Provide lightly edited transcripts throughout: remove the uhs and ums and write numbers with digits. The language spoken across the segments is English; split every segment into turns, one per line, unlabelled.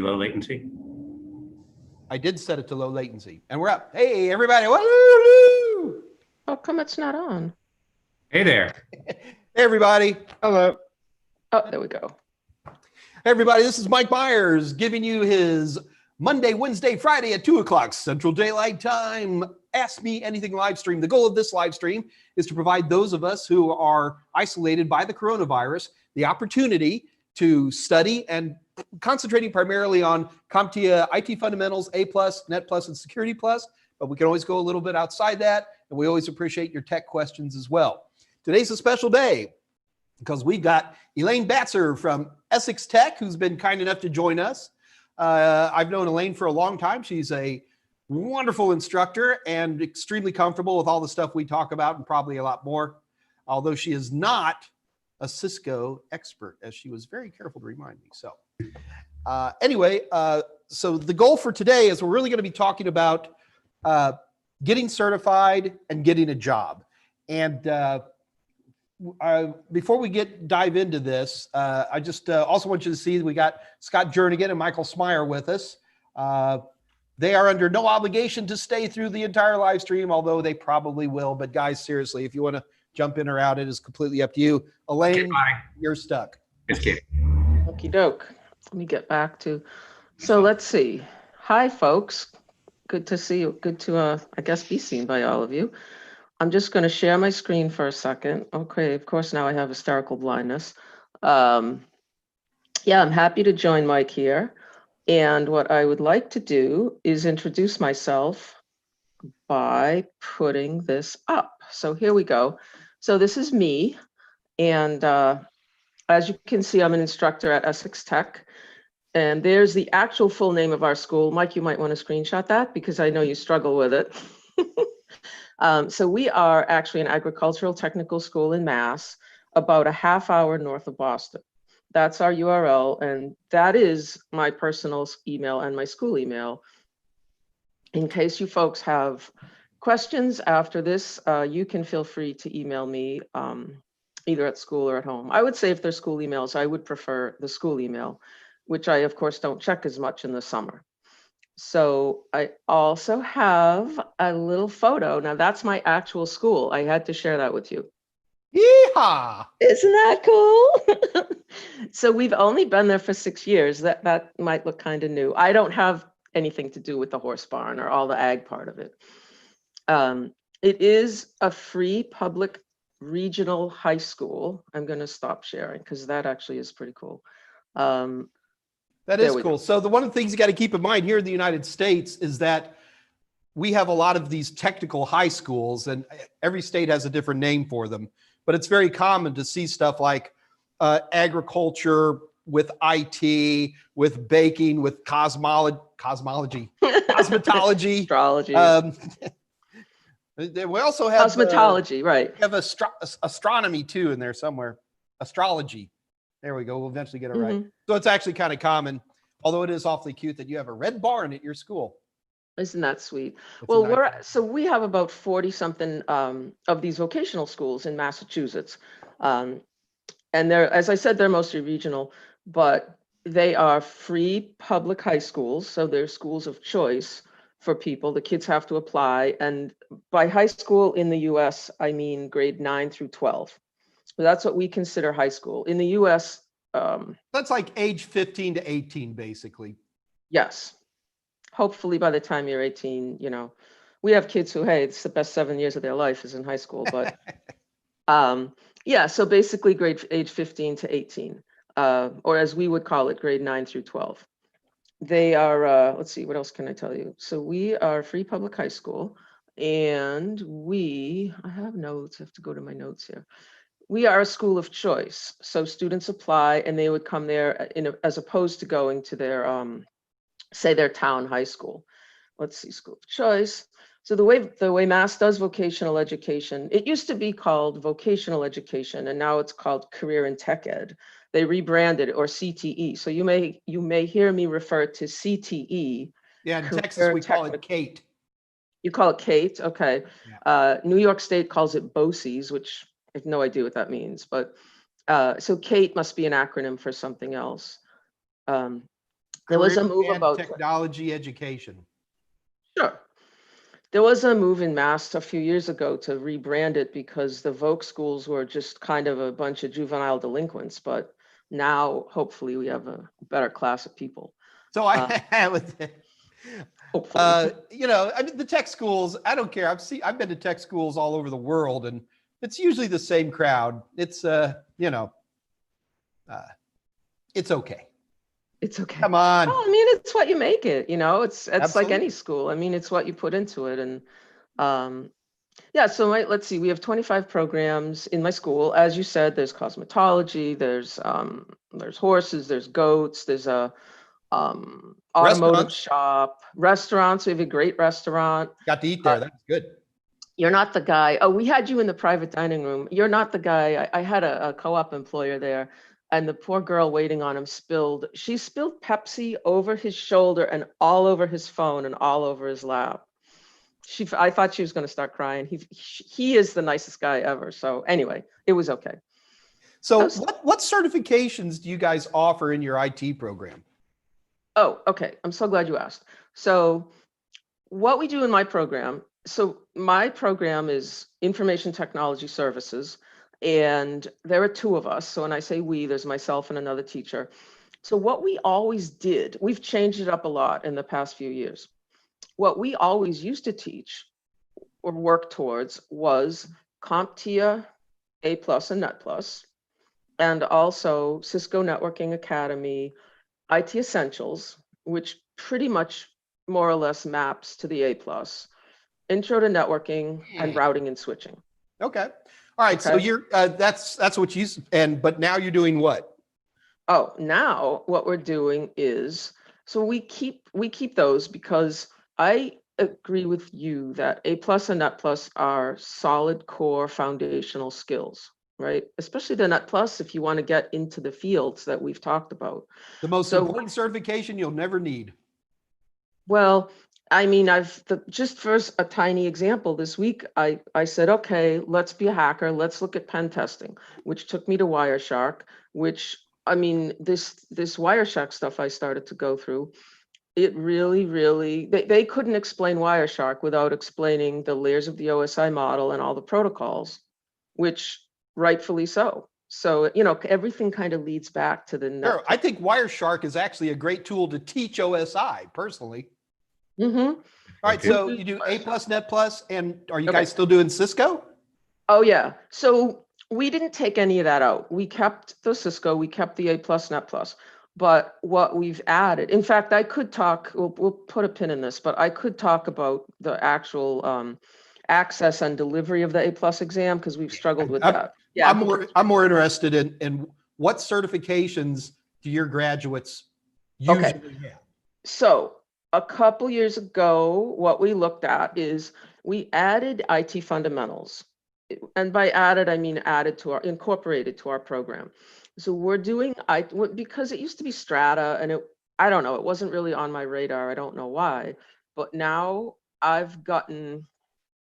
Low latency.
I did set it to low latency, and we're up. Hey, everybody! Woo!
How come it's not on?
Hey there.
Hey, everybody!
Hello. Oh, there we go.
Hey, everybody! This is Mike Meyers giving you his Monday, Wednesday, Friday at 2 o'clock Central Daylight Time. Ask Me Anything live stream. The goal of this live stream is to provide those of us who are isolated by the coronavirus the opportunity to study and concentrating primarily on CompTIA IT fundamentals, A+, Net+, and Security+, but we can always go a little bit outside that, and we always appreciate your tech questions as well. Today's a special day because we've got Elaine Batzer from Essex Tech, who's been kind enough to join us. I've known Elaine for a long time. She's a wonderful instructor and extremely comfortable with all the stuff we talk about and probably a lot more, although she is not a Cisco expert, as she was very careful to remind me. So anyway, so the goal for today is we're really going to be talking about getting certified and getting a job. And before we dive into this, I just also want you to see that we got Scott Jernigan and Michael Smyer with us. They are under no obligation to stay through the entire live stream, although they probably will. But guys, seriously, if you want to jump in or out, it is completely up to you. Elaine, you're stuck.
Just kidding.
Okie doke. Let me get back to, so let's see. Hi, folks. Good to see you. Good to, I guess, be seen by all of you. I'm just going to share my screen for a second. Okay, of course, now I have hysterical blindness. Yeah, I'm happy to join Mike here. And what I would like to do is introduce myself by putting this up. So here we go. So this is me. And as you can see, I'm an instructor at Essex Tech. And there's the actual full name of our school. Mike, you might want to screenshot that because I know you struggle with it. So we are actually an agricultural technical school in Mass, about a half hour north of Boston. That's our URL. And that is my personal email and my school email. In case you folks have questions after this, you can feel free to email me either at school or at home. I would say if they're school emails, I would prefer the school email, which I, of course, don't check as much in the summer. So I also have a little photo. Now that's my actual school. I had to share that with you.
Yeehaw!
Isn't that cool? So we've only been there for 6 years. That might look kind of new. I don't have anything to do with the horse barn or all the ag part of it. It is a free public regional high school. I'm going to stop sharing because that actually is pretty cool.
That is cool. So one of the things you got to keep in mind here in the United States is that we have a lot of these technical high schools, and every state has a different name for them. But it's very common to see stuff like agriculture with IT, with baking, with cosmology, cosmetology,
astrology.
We also have
cosmetology, right?
We have astronomy too in there somewhere. Astrology. There we go. We'll eventually get it right. So it's actually kind of common, although it is awfully cute that you have a red barn at your school.
Isn't that sweet? Well, we have about 40 something of these vocational schools in Massachusetts. And they're, as I said, they're mostly regional, but they are free public high schools. So they're schools of choice for people. The kids have to apply. And by high school in the US, I mean grade 9 through 12. So that's what we consider high school. In the US,
that's like age 15 to 18, basically.
Yes. Hopefully by the time you're 18, you know, we have kids who, hey, it's the best 7 years of their life is in high school. But yeah, so basically age 15 to 18, or as we would call it, grade 9 through 12. They are, let's see, what else can I tell you? So we are free public high school, and I have notes, I have to go to my notes here. We are a school of choice. So students apply and they would come there as opposed to going to their, say their town high school. Let's see, school of choice. So the way Mass does vocational education, it used to be called vocational education, and now it's called career and tech ed. They rebranded it, or CTE. So you may hear me refer to CTE.
Yeah, in Texas we call it CATE.
You call it CATE, okay.
Yeah.
New York State calls it BOCES, which I have no idea what that means, but so CATE must be an acronym for something else. There was a
Career
move
and
about,
technology education.
sure. There was a move in Mass a few years ago to rebrand it because the Voc schools were just kind of a bunch of juvenile delinquents, but now hopefully we have a better class of people.
So
Hopefully.
you know, I mean, the tech schools, I don't care. I've been to tech schools all over the world, and it's usually the same crowd. It's you know, it's okay.
It's okay.
Come on.
Well, I mean, it's what you make it, you know, it's like
Absolutely.
any school. I mean, it's what you put into it. And yeah, so let's see, we have 25 programs in my school. As you said, there's cosmetology, there's horses, there's goats, there's a automotive
Restaurants.
shop, restaurants. We have a great restaurant.
Got to eat there. That's good.
You're not the guy. Oh, we had you in the private dining room. You're not the guy. I had a co-op employer there, and the poor girl waiting on him she spilled Pepsi over his shoulder and all over his phone and all over his lap. I thought she was going to start crying. He is the nicest guy ever. So anyway, it was okay.
So what certifications do you guys offer in your IT program?
Oh, okay. I'm so glad you asked. So what we do in my program, is information technology services, and there are two of us. So when I say we, there's myself and another teacher. So what we always did, we've changed it up a lot in the past few years. What we always used to teach or work towards was CompTIA, A+ and Net+, and also Cisco Networking Academy, IT Essentials, which pretty much more or less maps to the A+, Intro to Networking, and Routing and Switching.
Okay. All right. Okay. So you're that's what you but now you're doing what?
Oh, now what we're doing is, so we keep those because I agree with you that A+ and Net+ are solid core foundational skills, right? Especially the Net+ if you want to get into the fields that we've talked about.
The most important certification you'll never need.
Well, I mean, just for a tiny example, this week, I said, okay, let's be a hacker. Let's look at pen testing, which took me to Wireshark, which, I mean, this Wireshark stuff I started to go through, it really, they couldn't explain Wireshark without explaining the layers of the OSI model and all the protocols, which rightfully so. So, you know, everything kind of leads back to the net.
Sure. I think Wireshark is actually a great tool to teach OSI personally.
Mm-hmm.
All right. So you do A+, Net+, and are you guys still doing Cisco?
Oh, yeah. So we didn't take any of that out. We kept the Cisco, we kept the A+, Net+. But what we've added, in fact, I could talk, we'll put a pin in this, but I could talk about the actual access and delivery of the A+ exam because we've struggled with that. Yeah,
I'm more interested in what certifications do your graduates usually have?
So a couple years ago, what we looked at is we added IT fundamentals. And by added, I mean incorporated to our program. So we're doing, because it used to be Strata and I don't know, it wasn't really on my radar. I don't know why, but now I've gotten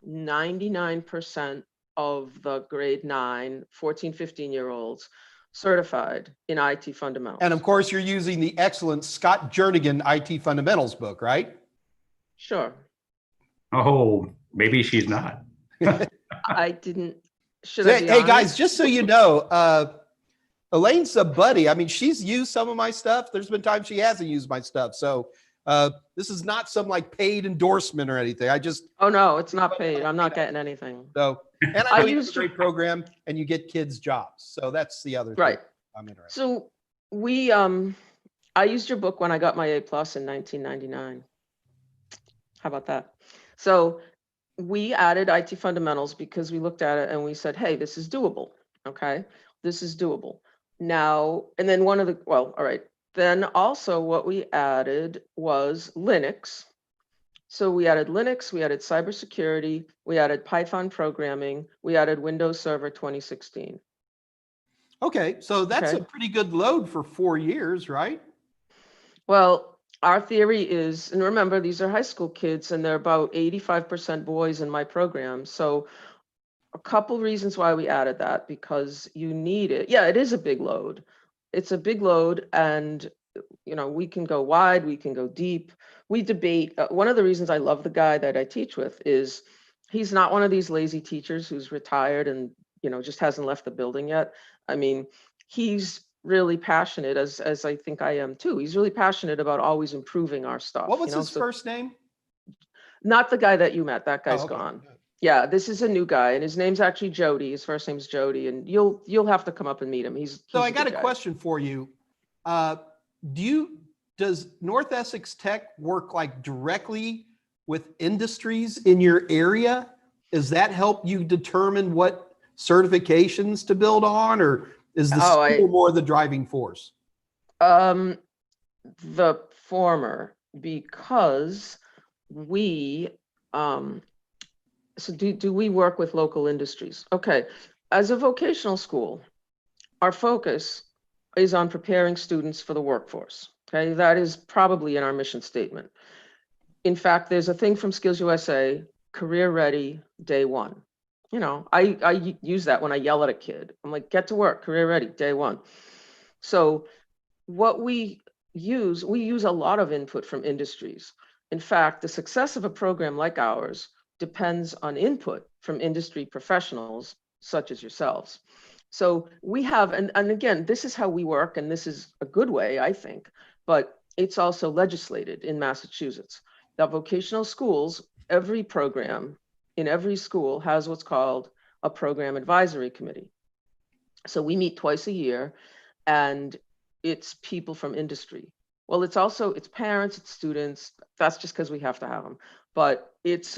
99% of the grade 9, 14, 15-year-olds certified in IT fundamentals.
And of course, you're using the excellent Scott Jernigan IT fundamentals book, right?
Sure.
Oh, maybe she's not.
I didn't.
Hey guys, just so you know, Elaine's a buddy. I mean, she's used some of my stuff. There's been times she hasn't used my stuff. So this is not some like paid endorsement or anything.
Oh no, it's not paid. I'm not getting anything.
So, and I know you have a great program and you get kids jobs. So that's the other thing I'm interested.
So I used your book when I got my A+ in 1999. How about that? So we added IT fundamentals because we looked at it and we said, hey, this is doable. Okay, this is doable. Now, and then all right. Then also what we added was Linux. So we added Linux, we added cybersecurity, we added Python programming, we added Windows Server 2016.
Okay, so that's a pretty good load for 4 years, right?
Well, our theory is, and remember, these are high school kids and they're about 85% boys in my program. So a couple reasons why we added that, because you need it. Yeah, it is a big load. It's a big load. And you know, we can go wide, we can go deep. We debate. One of the reasons I love the guy that I teach with is he's not one of these lazy teachers who's retired and, you know, just hasn't left the building yet. I mean, he's really passionate, as I think I am too. He's really passionate about always improving our stuff.
What was
you know?
his first name?
Not the guy that you met. That guy's
Oh, okay.
gone. Yeah, this is a new guy, and his name's actually Jody. His first name's Jody, and you'll have to come up and meet him.
So I got
good
a
guy.
question for you. Does North Essex Tech work like directly with industries in your area? Does that help you determine what certifications to build on, or is the school more the driving force?
The former, because we so do we work with local industries? Okay, as a vocational school, our focus is on preparing students for the workforce. Okay, that is probably in our mission statement. In fact, there's a thing from Skills USA, career ready day one. You know, I use that when I yell at a kid. I'm like, get to work, career ready day one. So what we use a lot of input from industries. In fact, the success of a program like ours depends on input from industry professionals such as yourselves. So we have, and again, this is how we work, and this is a good way, I think, but it's also legislated in Massachusetts. That vocational schools, every program in every school has what's called a program advisory committee. So we meet twice a year, and it's people from industry. Well, it's parents, it's students. That's just because we have to have them. But it's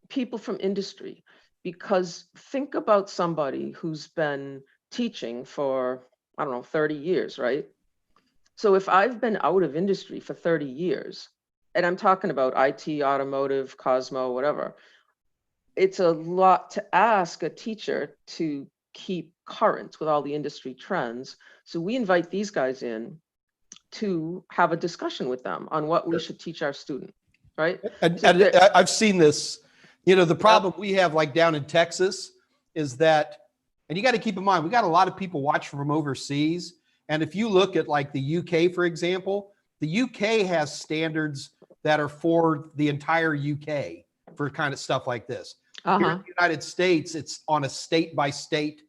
people from industry, because think about somebody who's been teaching for, I don't know, 30 years, right? So if I've been out of industry for 30 years, and I'm talking about IT, automotive, Cosmo, whatever, it's a lot to ask a teacher to keep current with all the industry trends. So we invite these guys in to have a discussion with them on what we should teach our student, right?
And
So
I've seen this. You know, the problem we have like down in Texas is that, and you got to keep in mind, we got a lot of people watching from overseas. And if you look at like the UK, for example, the UK has standards that are for the entire UK for kind of stuff like this. Here in the United States, it's on a state by state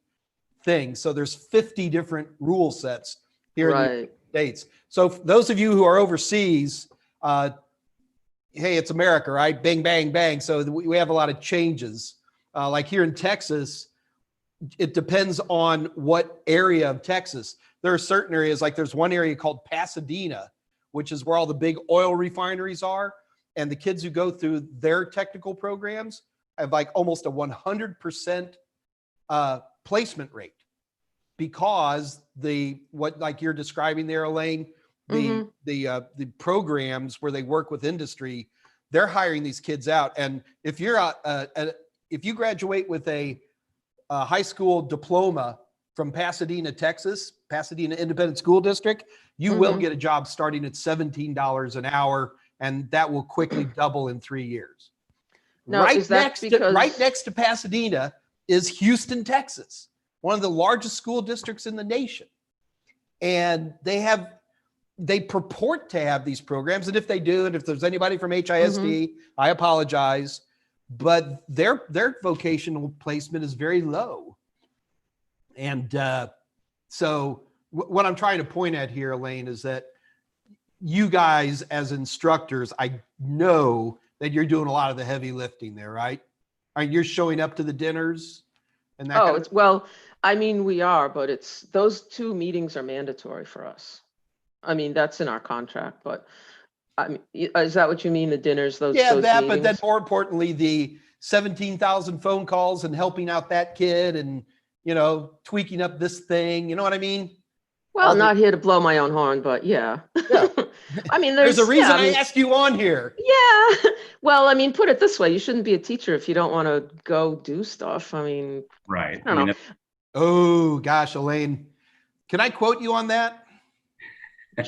thing. So there's 50 different rule sets here in the United States. So for those of you who are overseas, hey, it's America, right? Bang, bang, bang. So we have a lot of changes. Like here in Texas, it depends on what area of Texas. There are certain areas, like there's one area called Pasadena, which is where all the big oil refineries are. And the kids who go through their technical programs have like almost a 100% placement rate, because what like you're describing there, Elaine, the programs where they work with industry, they're hiring these kids out. And if you graduate with a high school diploma from Pasadena, Texas, Pasadena Independent School District, you will get a job starting at $17 an hour, and that will quickly double in 3 years.
Now,
right next to Pasadena is Houston, Texas, one of the largest school districts in the nation. And they purport to have these programs. And if they do, and if there's anybody from HISD, I apologize, but their vocational placement is very low. And so what I'm trying to point at here, Elaine, is that you guys as instructors, I know that you're doing a lot of the heavy lifting there, right? You're showing up to the dinners and that.
Well, I mean, we are, but those 2 meetings are mandatory for us. I mean, that's in our contract, but I mean, is that what you mean? The dinners, those meetings?
But then more importantly, the 17,000 phone calls and helping out that kid and, you know, tweaking up this thing, you know what I mean?
Well, not here to blow my own horn, but yeah. I mean,
there's a reason I asked you on here.
Yeah. Well, I mean, put it this way. You shouldn't be a teacher if you don't want to go do stuff. I mean,
right.
I don't know.
Oh gosh, Elaine, can I quote you on that?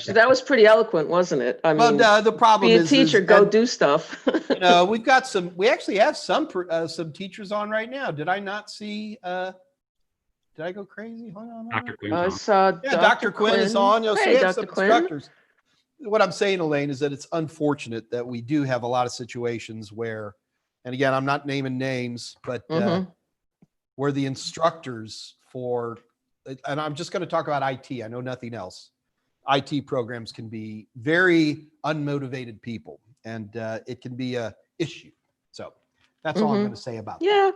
That was pretty eloquent, wasn't it? I mean,
the problem
is, be a teacher, go do stuff.
You know, we actually have some teachers on right now. Did I not see? Did I go crazy? Hold on.
Dr. Quinn's on.
Dr. Quinn is on. You know, so we have some instructors. what I'm saying, Elaine, is that it's unfortunate that we do have a lot of situations where, and again, I'm not naming names, but where the instructors for, and I'm just going to talk about IT. I know nothing else. IT programs can be very unmotivated people, and it can be a issue. So that's all I'm going to say about that.
Yeah.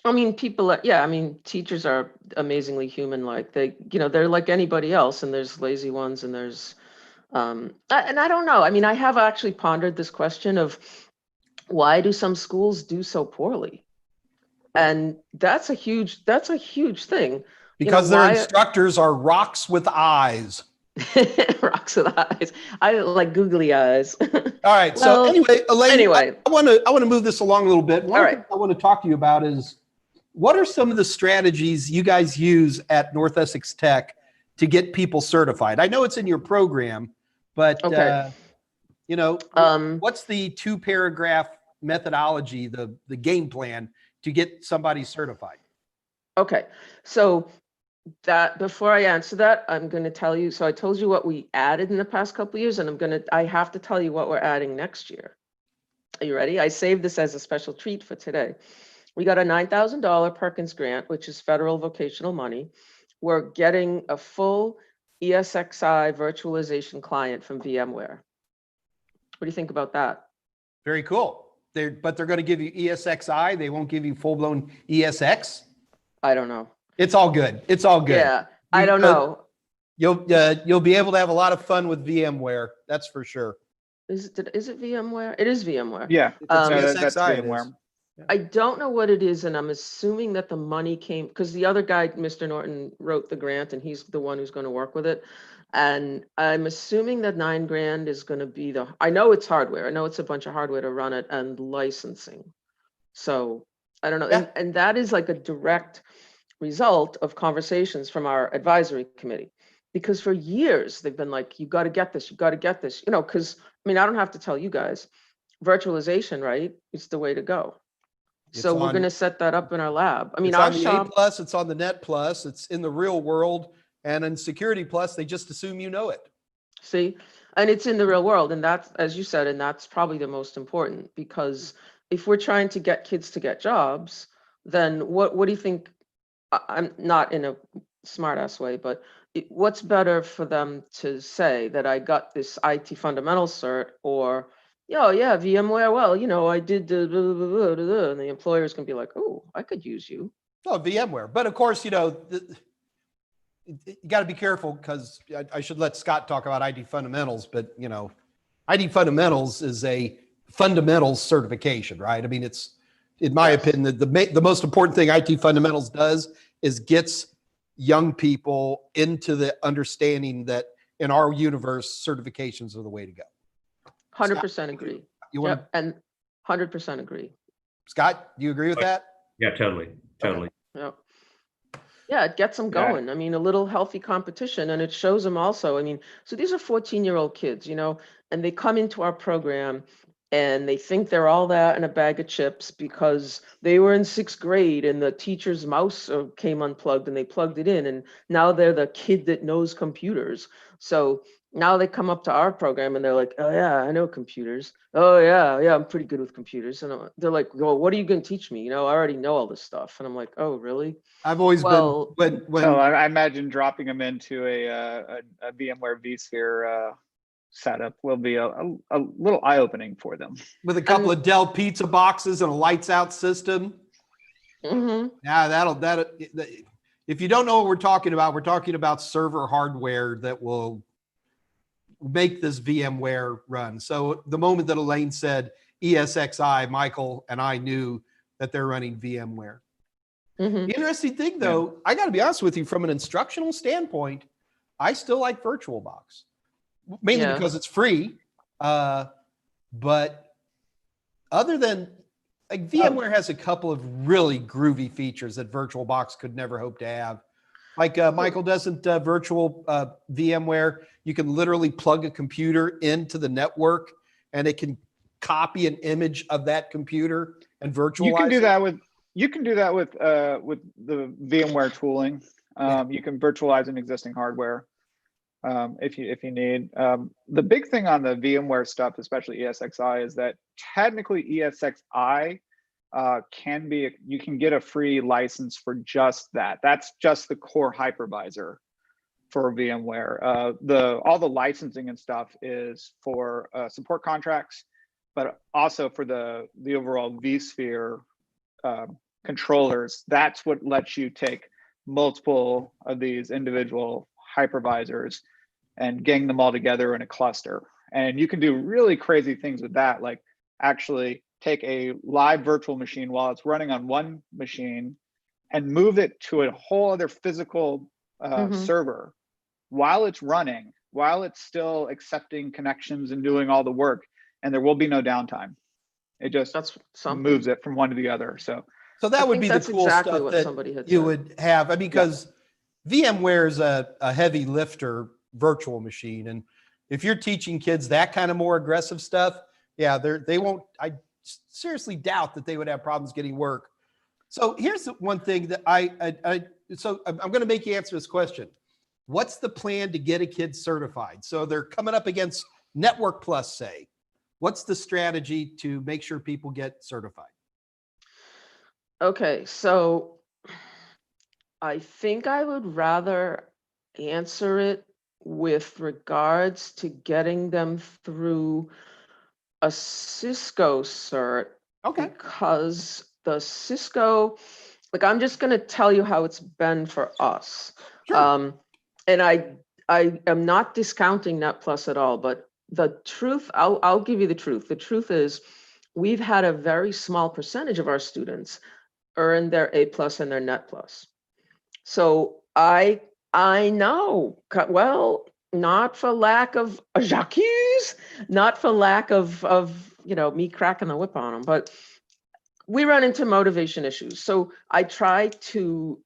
I mean, people are, yeah, I mean, teachers are amazingly human-like. They, you know, they're like anybody else, and there's lazy ones and there's, and I don't know. I mean, I have actually pondered this question of why do some schools do so poorly? And that's a huge thing.
Because their instructors are rocks with eyes.
Rocks with eyes. I like googly eyes.
All right. So
Well,
anyway, Elaine,
anyway.
I want to move this along a little bit. One thing I want to talk to you about is what are some of the strategies you guys use at North Essex Tech to get people certified? I know it's in your program, but you know, what's the 2-paragraph methodology, the game plan to get somebody certified?
Okay. So that before I answer that, I'm going to tell you. So I told you what we added in the past couple of years, and I have to tell you what we're adding next year. Are you ready? I saved this as a special treat for today. We got a $9,000 Perkins grant, which is federal vocational money. We're getting a full ESXI virtualization client from VMware. What do you think about that?
Very cool. But they're going to give you ESXI. They won't give you full-blown ESX.
I don't know.
It's all good. It's all good.
Yeah, I don't know.
You'll be able to have a lot of fun with VMware. That's for sure.
Is it VMware? It is VMware.
Yeah,
that's
VMware.
I don't know what it is, and I'm assuming that the money came because the other guy, Mr. Norton, wrote the grant, and he's the one who's going to work with it. And I'm assuming that $9 grand is going to be I know it's hardware. I know it's a bunch of hardware to run it and licensing. So I don't know, and that is like a direct result of conversations from our advisory committee, because for years they've been like, you got to get this, you got to get this, you know, because I mean, I don't have to tell you guys, virtualization, right? It's the way to go. So we're going to set that up in our lab. I mean,
it's on the A Plus, it's on the Net Plus, it's in the real world, and in Security Plus, they just assume you know it.
See, and it's in the real world, and that's, as you said, and that's probably the most important, because if we're trying to get kids to get jobs, then what do you think? I'm not in a smart ass way, but what's better for them to say that I got this IT fundamentals cert, or, oh yeah, VMware, well, you know, I did the blah, blah, blah, blah, blah, and the employer's gonna be like, oh, I could use you.
Oh, VMware. But of course, you know, you got to be careful, because I should let Scott talk about IT fundamentals, but you know, IT fundamentals is a fundamentals certification, right? I mean, it's, in my opinion, the most important thing IT fundamentals does is gets young people into the understanding that in our universe, certifications are the way to go.
100% agree.
You want
and 100% agree.
Scott, do you agree with that?
Yeah, totally.
Okay.
Yeah, it gets them going. I mean, a little healthy competition, and it shows them also. I mean, so these are 14-year-old kids, you know, and they come into our program and they think they're all that in a bag of chips because they were in 6th grade and the teacher's mouse came unplugged and they plugged it in, and now they're the kid that knows computers. So now they come up to our program and they're like, oh yeah, I know computers. Oh yeah, I'm pretty good with computers. And they're like, well, what are you going to teach me? You know, I already know all this stuff. And I'm like, oh, really?
I've always been,
So I imagine dropping them into a VMware vSphere setup will be a little eye-opening for them.
With a couple of Dell pizza boxes and a lights out system. Yeah, if you don't know what we're talking about server hardware that will make this VMware run. So the moment that Elaine said ESXI, Michael and I knew that they're running VMware. The interesting thing, though, I got to be honest with you, from an instructional standpoint, I still like VirtualBox, mainly because it's free. But other than, like, VMware has a couple of really groovy features that VirtualBox could never hope to have. Like Michael, doesn't virtual VMware, you can literally plug a computer into the network and it can copy an image of that computer and virtualize.
You can do that with the VMware tooling. You can virtualize an existing hardware. if you need. The big thing on the VMware stuff, especially ESXi, is that technically ESXi you can get a free license for just that. That's just the core hypervisor for VMware. All the licensing and stuff is for support contracts, but also for the overall vSphere controllers. That's what lets you take multiple of these individual hypervisors and gang them all together in a cluster. And you can do really crazy things with that, like actually take a live virtual machine while it's running on one machine and move it to a whole other physical server while it's running, while it's still accepting connections and doing all the work, and there will be no downtime. It just moves it from one to the other. So
that would be the cool
exactly
stuff that you would have. I mean, because VMware is a heavy lifter virtual machine, and if you're teaching kids that kind of more aggressive stuff, they won't. I seriously doubt that they would have problems getting work. So here's the one thing that so I'm going to make you answer this question. What's the plan to get a kid certified? So they're coming up against Network Plus, say. What's the strategy to make sure people get certified?
Okay, so I think I would rather answer it with regards to getting them through a Cisco cert.
Okay.
Because the Cisco, like, I'm just going to tell you how it's been for us.
Sure.
And I am not discounting Net Plus at all, but the truth, I'll give you the truth. The truth is we've had a very small percentage of our students earn their A+ and their Net Plus. So I know, well, not for lack of Jacques, not for lack of me cracking the whip on them, but we run into motivation issues. So I try to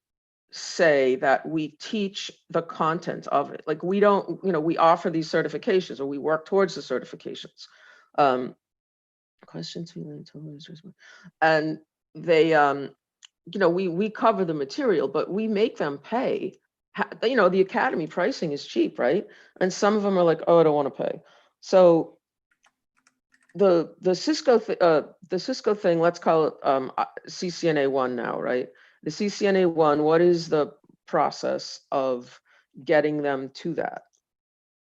say that we teach the content of it. Like, we don't, we offer these certifications, or we work towards the certifications. Questions, and they, we cover the material, but we make them pay. The academy pricing is cheap, right? And some of them are like, oh, I don't want to pay. So the Cisco thing, let's call it CCNA 1 now, right? The CCNA 1, what is the process of getting them to that?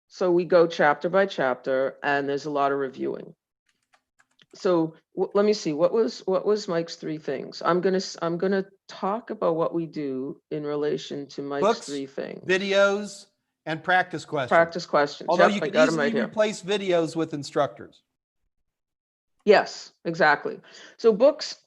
So we go chapter by chapter, and there's a lot of reviewing. So let me see, what was Mike's 3 things? I'm gonna talk about what we do in relation to Mike's
Books,
3 things.
Videos, and practice questions.
Practice questions.
Although
Yep,
you
I
can
got 'em
easily
right here.
replace videos with instructors.
Yes, exactly. So books,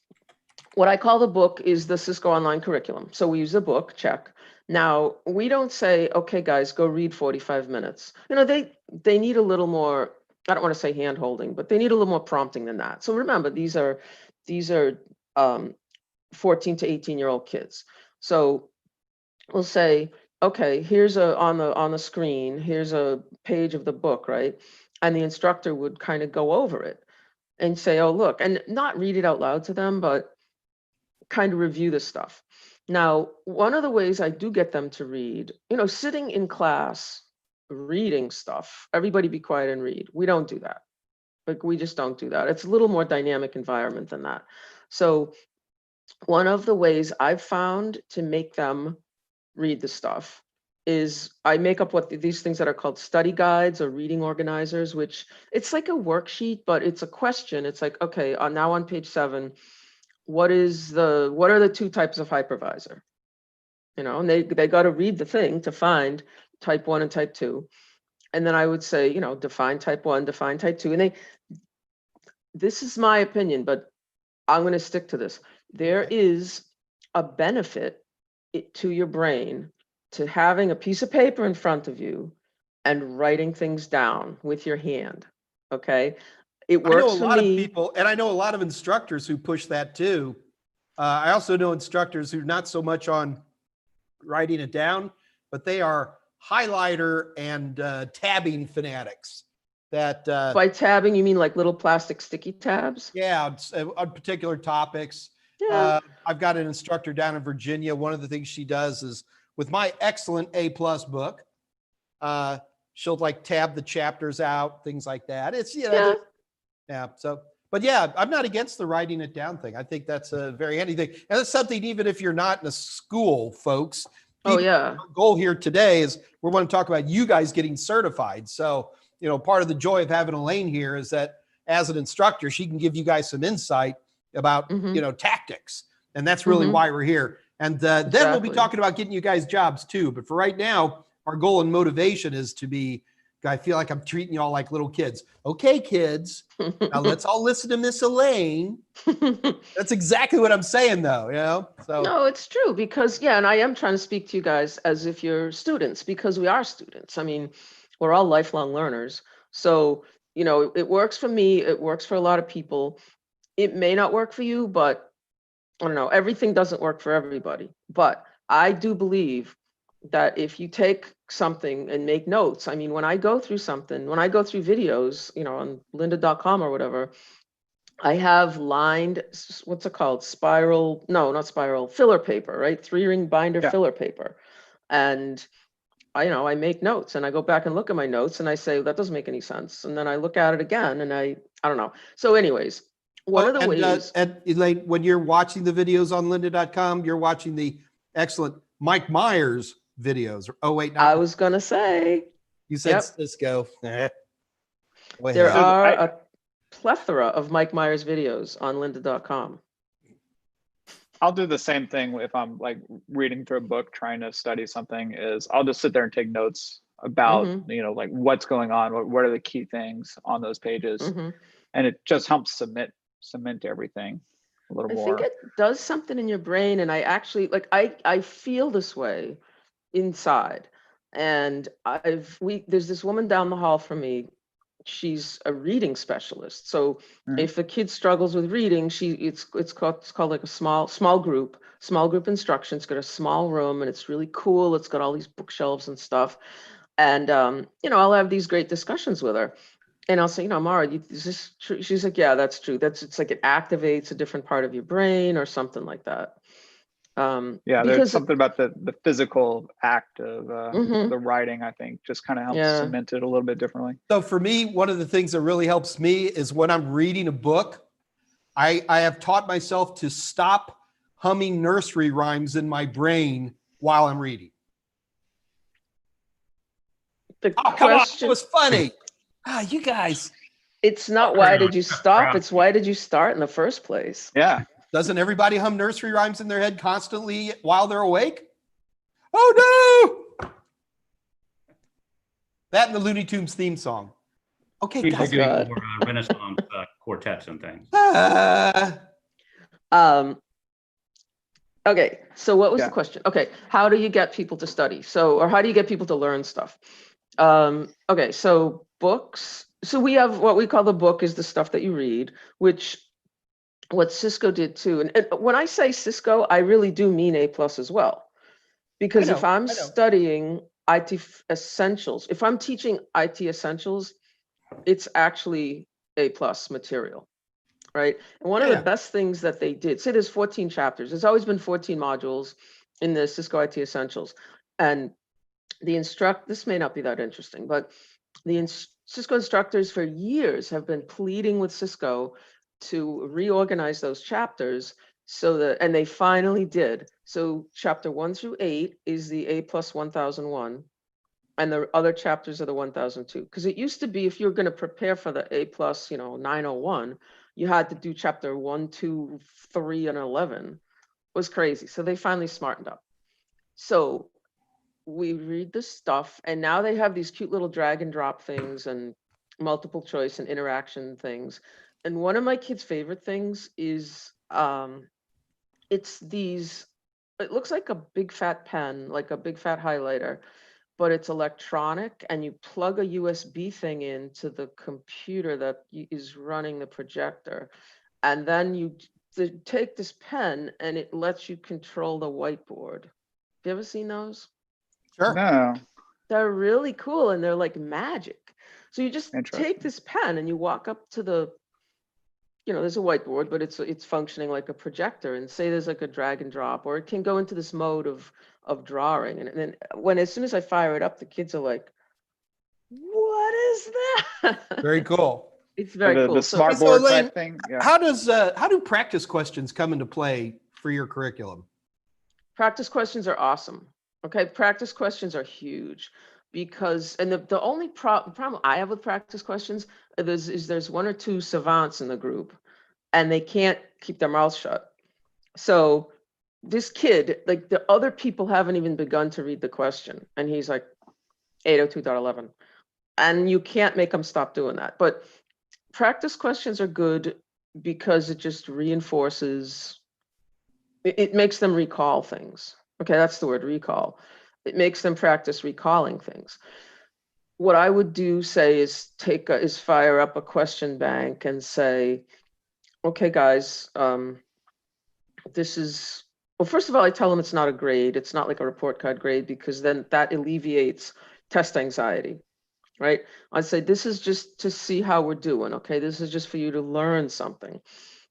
what I call the book is the Cisco Online Curriculum. So we use the book, check. Now, we don't say, okay, guys, go read 45 minutes. They need a little more, I don't want to say hand holding, but they need a little more prompting than that. So remember, these are 14 to 18-year-old kids. So we'll say, okay, here's on the screen, here's a page of the book, right? And the instructor would kind of go over it and say, oh, look, and not read it out loud to them, but kind of review the stuff. Now, one of the ways I do get them to read, sitting in class, reading stuff, everybody be quiet and read. We don't do that. Like, we just don't do that. It's a little more dynamic environment than that. So one of the ways I've found to make them read the stuff is I make up these things that are called study guides or reading organizers, which it's like a worksheet, but it's a question. It's like, okay, now on page 7, what are the 2 types of hypervisor? And they got to read the thing to find type 1 and type 2. And then I would say, define type 1, define type 2. And this is my opinion, but I'm going to stick to this. There is a benefit to your brain to having a piece of paper in front of you and writing things down with your hand. Okay. It works.
I know a lot of people, and I know a lot of instructors who push that too. I also know instructors who not so much on writing it down, but they are highlighter and tabbing fanatics. That
by tabbing, you mean like little plastic sticky tabs?
Yeah, on particular topics.
Yeah.
I've got an instructor down in Virginia. One of the things she does is with my excellent A+ book, she'll like tab the chapters out, things like that. It's, you know,
Yeah.
yeah. So, but yeah, I'm not against the writing it down thing. I think that's a very handy thing. And that's something, even if you're not in a school, folks,
Oh, yeah.
our goal here today is we want to talk about you guys getting certified. So, you know, part of the joy of having Elaine here is that as an instructor, she can give you guys some insight about,
Mhm.
you know, tactics. And that's really
Mhm.
why we're here. And then we'll be
Exactly.
talking about getting you guys jobs too. But for right now, our goal and motivation is to be, I feel like I'm treating you all like little kids. Okay, kids, now let's all listen to Miss Elaine. That's exactly what I'm saying though, you know? So
No, it's true because, yeah, and I am trying to speak to you guys as if you're students because we are students. I mean, we're all lifelong learners. So, you know, it works for me. It works for a lot of people. It may not work for you, but I don't know. Everything doesn't work for everybody. But I do believe that if you take something and make notes, I mean, when I go through something, when I go through videos, you know, on lynda.com or whatever, I have lined, what's it called? Spiral, no, not spiral, filler paper, right? 3-ring binder
Yeah.
filler paper. And I, you know, I make notes and I go back and look at my notes and I say, that doesn't make any sense. And then I look at it again and I don't know. So anyways, one of the ways.
and Elaine, when you're watching the videos on lynda.com, you're watching the excellent Mike Meyers videos. Oh, wait,
I
not,
was going to say,
you said
yep.
Cisco. Go
There
ahead.
are a plethora of Mike Meyers videos on lynda.com.
I'll do the same thing if I'm like reading through a book, trying to study something. Is I'll just sit there and take notes about
Mhm.
you know like what's going on, what are the key things on those pages,
Mhm.
and it just helps cement everything a little
I think
more.
it does something in your brain. And I actually, like, I feel this way inside. And there's this woman down the hall from me. She's a reading specialist. So
Mhm.
if a kid struggles with reading, it's called like a small group instruction. It's got a small room and it's really cool. It's got all these bookshelves and stuff. And you know, I'll have these great discussions with her. And I'll say, you know, Mara, is this true? She's like, yeah, that's true. It's like it activates a different part of your brain or something like that.
Yeah, there's
Because
something about the physical act of
Mhm.
the writing, I think, just kind of helps
Yeah.
cement it a little bit differently.
So for me, one of the things that really helps me is when I'm reading a book, I have taught myself to stop humming nursery rhymes in my brain while I'm reading.
The
Oh, come on. It
question,
was funny. You guys.
it's not why did you stop, it's why did you start in the first place?
Yeah.
Doesn't everybody hum nursery rhymes in their head constantly while they're awake? Oh, no. That and the Looney Tunes theme song. Okay,
Usually
guys.
doing
God.
more Renaissance quartets and things.
Okay, so what was
Yeah.
the question? Okay, how do you get people to study? So, or how do you get people to learn stuff? Okay, so books. So we have what we call the book is the stuff that you read, which what Cisco did too. And when I say Cisco, I really do mean A+ as well. Because if I'm studying IT essentials, if I'm teaching IT essentials, it's actually A+ material, right? And one of the best things that they did, say there's 14 chapters, there's always been 14 modules in the Cisco IT essentials. And this may not be that interesting, but Cisco instructors for years have been pleading with Cisco to reorganize those chapters so that, and they finally did. So chapter 1 through 8 is the A+ 1001, and the other chapters are the 1002. Because it used to be if you were going to prepare for the A+, 901, you had to do chapter 1, 2, 3, and 11. It was crazy. So they finally smartened up. So we read this stuff, and now they have these cute little drag and drop things and multiple choice and interaction things. And one of my kids' favorite things is it looks like a big fat pen, like a big fat highlighter, but it's electronic, and you plug a USB thing into the computer that is running the projector. And then you take this pen and it lets you control the whiteboard. Have you ever seen those?
Sure.
No.
They're really cool and they're like magic. So you just
Interesting.
take this pen and you walk up to there's a whiteboard, but it's functioning like a projector, and say there's like a drag and drop, or it can go into this mode of drawing. And then as soon as I fire it up, the kids are like, is that?
Very cool.
It's very
the,
cool.
the
So-
smart
So,
board
Elaine,
type thing. Yeah.
how do practice questions come into play for your curriculum?
Practice questions are awesome. Okay, practice questions are huge because, and the only problem I have with practice questions is there's one or two savants in the group and they can't keep their mouths shut. So this kid, like the other people haven't even begun to read the question and he's like 802.11 and you can't make them stop doing that. But practice questions are good because it just reinforces, it makes them recall things. Okay, that's the word, recall. It makes them practice recalling things. What I would do, say, is fire up a question bank and say, okay, guys, this is, well, first of all, I tell them it's not a grade. It's not like a report card grade, because then that alleviates test anxiety, right? I'd say, this is just to see how we're doing. Okay, this is just for you to learn something.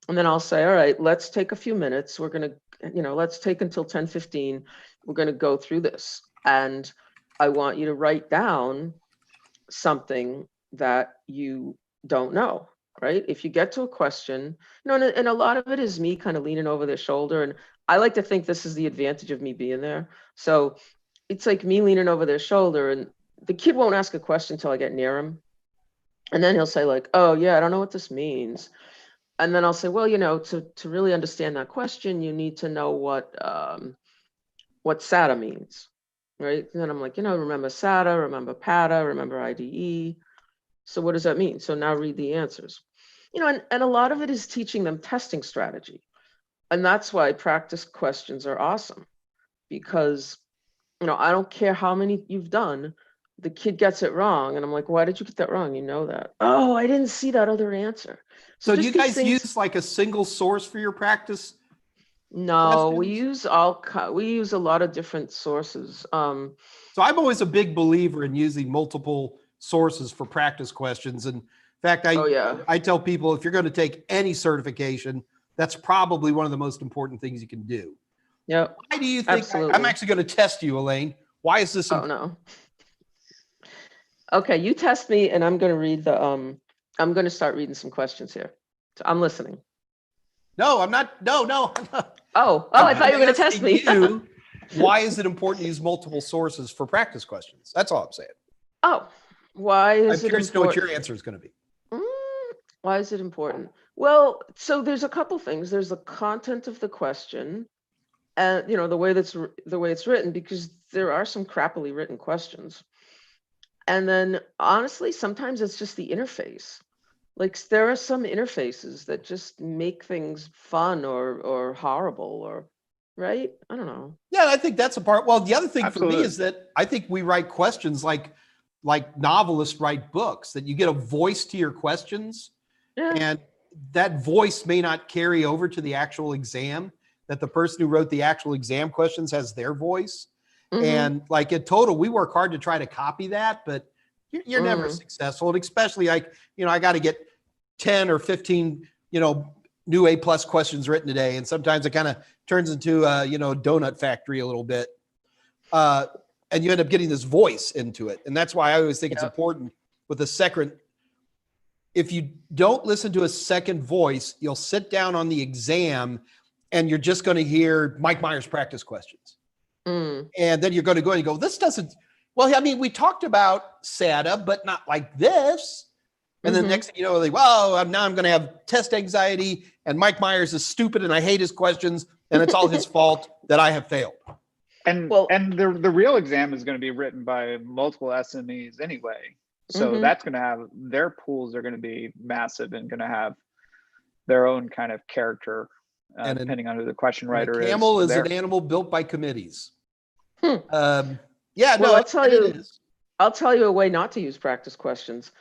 And then I'll say, all right, let's take a few minutes. We're going to, let's take until 10:15. We're going to go through this. And I want you to write down something that you don't know, right? If you get to a question, and a lot of it is me kind of leaning over their shoulder. And I like to think this is the advantage of me being there. So it's like me leaning over their shoulder, and the kid won't ask a question until I get near him. And then he'll say like, oh yeah, I don't know what this means. And then I'll say, well, to really understand that question, you need to know what SATA means, right? And then I'm like, remember SATA, remember PATA, remember IDE. So what does that mean? So now read the answers. And a lot of it is teaching them testing strategy. And that's why practice questions are awesome, because, I don't care how many you've done, the kid gets it wrong. And I'm like, why did you get that wrong? You know that. Oh, I didn't see that other answer.
So do
just
you
these
guys use like a single source for your practice?
No, we
questions?
use a lot of different sources.
So I'm always a big believer in using multiple sources for practice questions. And in fact,
Oh yeah.
I tell people, if you're going to take any certification, that's probably one of the most important things you can do.
Yep.
Why do you think, I'm
Absolutely.
actually going to test you, Elaine. Why is this
Oh
important?
no. Okay, you test me, and I'm going to read I'm going to start reading some questions here. So I'm listening.
No, I'm not. No.
Oh, I thought you were going to test me.
You, why is it important to use multiple sources for practice questions? That's all I'm saying.
Oh, why is
I'm
it
curious to know what
important?
your answer is going to be.
Why is it important? Well, so there's a couple things. There's the content of the question, and the way it's written, because there are some crappily written questions. And then honestly, sometimes it's just the interface. Like there are some interfaces that just make things fun or horrible, or right? I don't know.
Yeah, I think that's a part. Well, the other thing for me
Absolutely.
is that I think we write questions like novelists write books, that you get a voice to your questions,
Yeah.
and that voice may not carry over to the actual exam, that the person who wrote the actual exam questions has their voice.
Mhm.
And like in total, we work hard to try to copy that, but you're never successful. And especially like, I got to get 10 or 15, new A+ questions written today. And sometimes it kind of turns into a, donut factory a little bit. And you end up getting this voice into it. And that's why I always think it's important with a second. If you don't listen to a second voice, you'll sit down on the exam and you're just going to hear Mike Meyers practice questions. And then you're going to go and you go, this doesn't, well, I mean, we talked about SATA, but not like this. And then next thing you know, like, well, now I'm going to have test anxiety, and Mike Meyers is stupid and I hate his questions, and it's all his fault that I have failed.
And the real exam is going to be written by multiple SMEs anyway. So that's going to have, their pools are going to be massive and going to have their own kind of character, depending on who the question writer is.
A camel is an animal built by committees.
Well, I'll tell you a way not to use practice questions.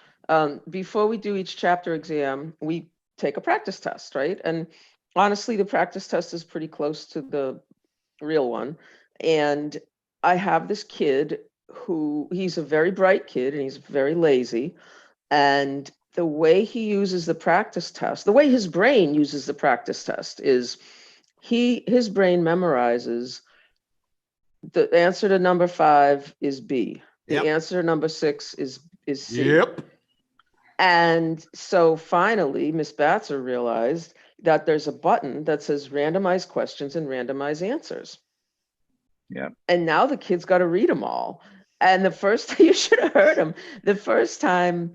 Before we do each chapter exam, we take a practice test, right? And honestly, the practice test is pretty close to the real one. And I have this kid he's a very bright kid and he's very lazy. And the way he uses the practice test, the way his brain uses the practice test is his brain memorizes the answer to number 5 is B. The answer to number 6 is C.
Yep.
And so finally, Miss Batzer realized that there's a button that says randomize questions and randomize answers.
Yeah.
And now the kid's got to read them all. And the first, you should have heard him. The first time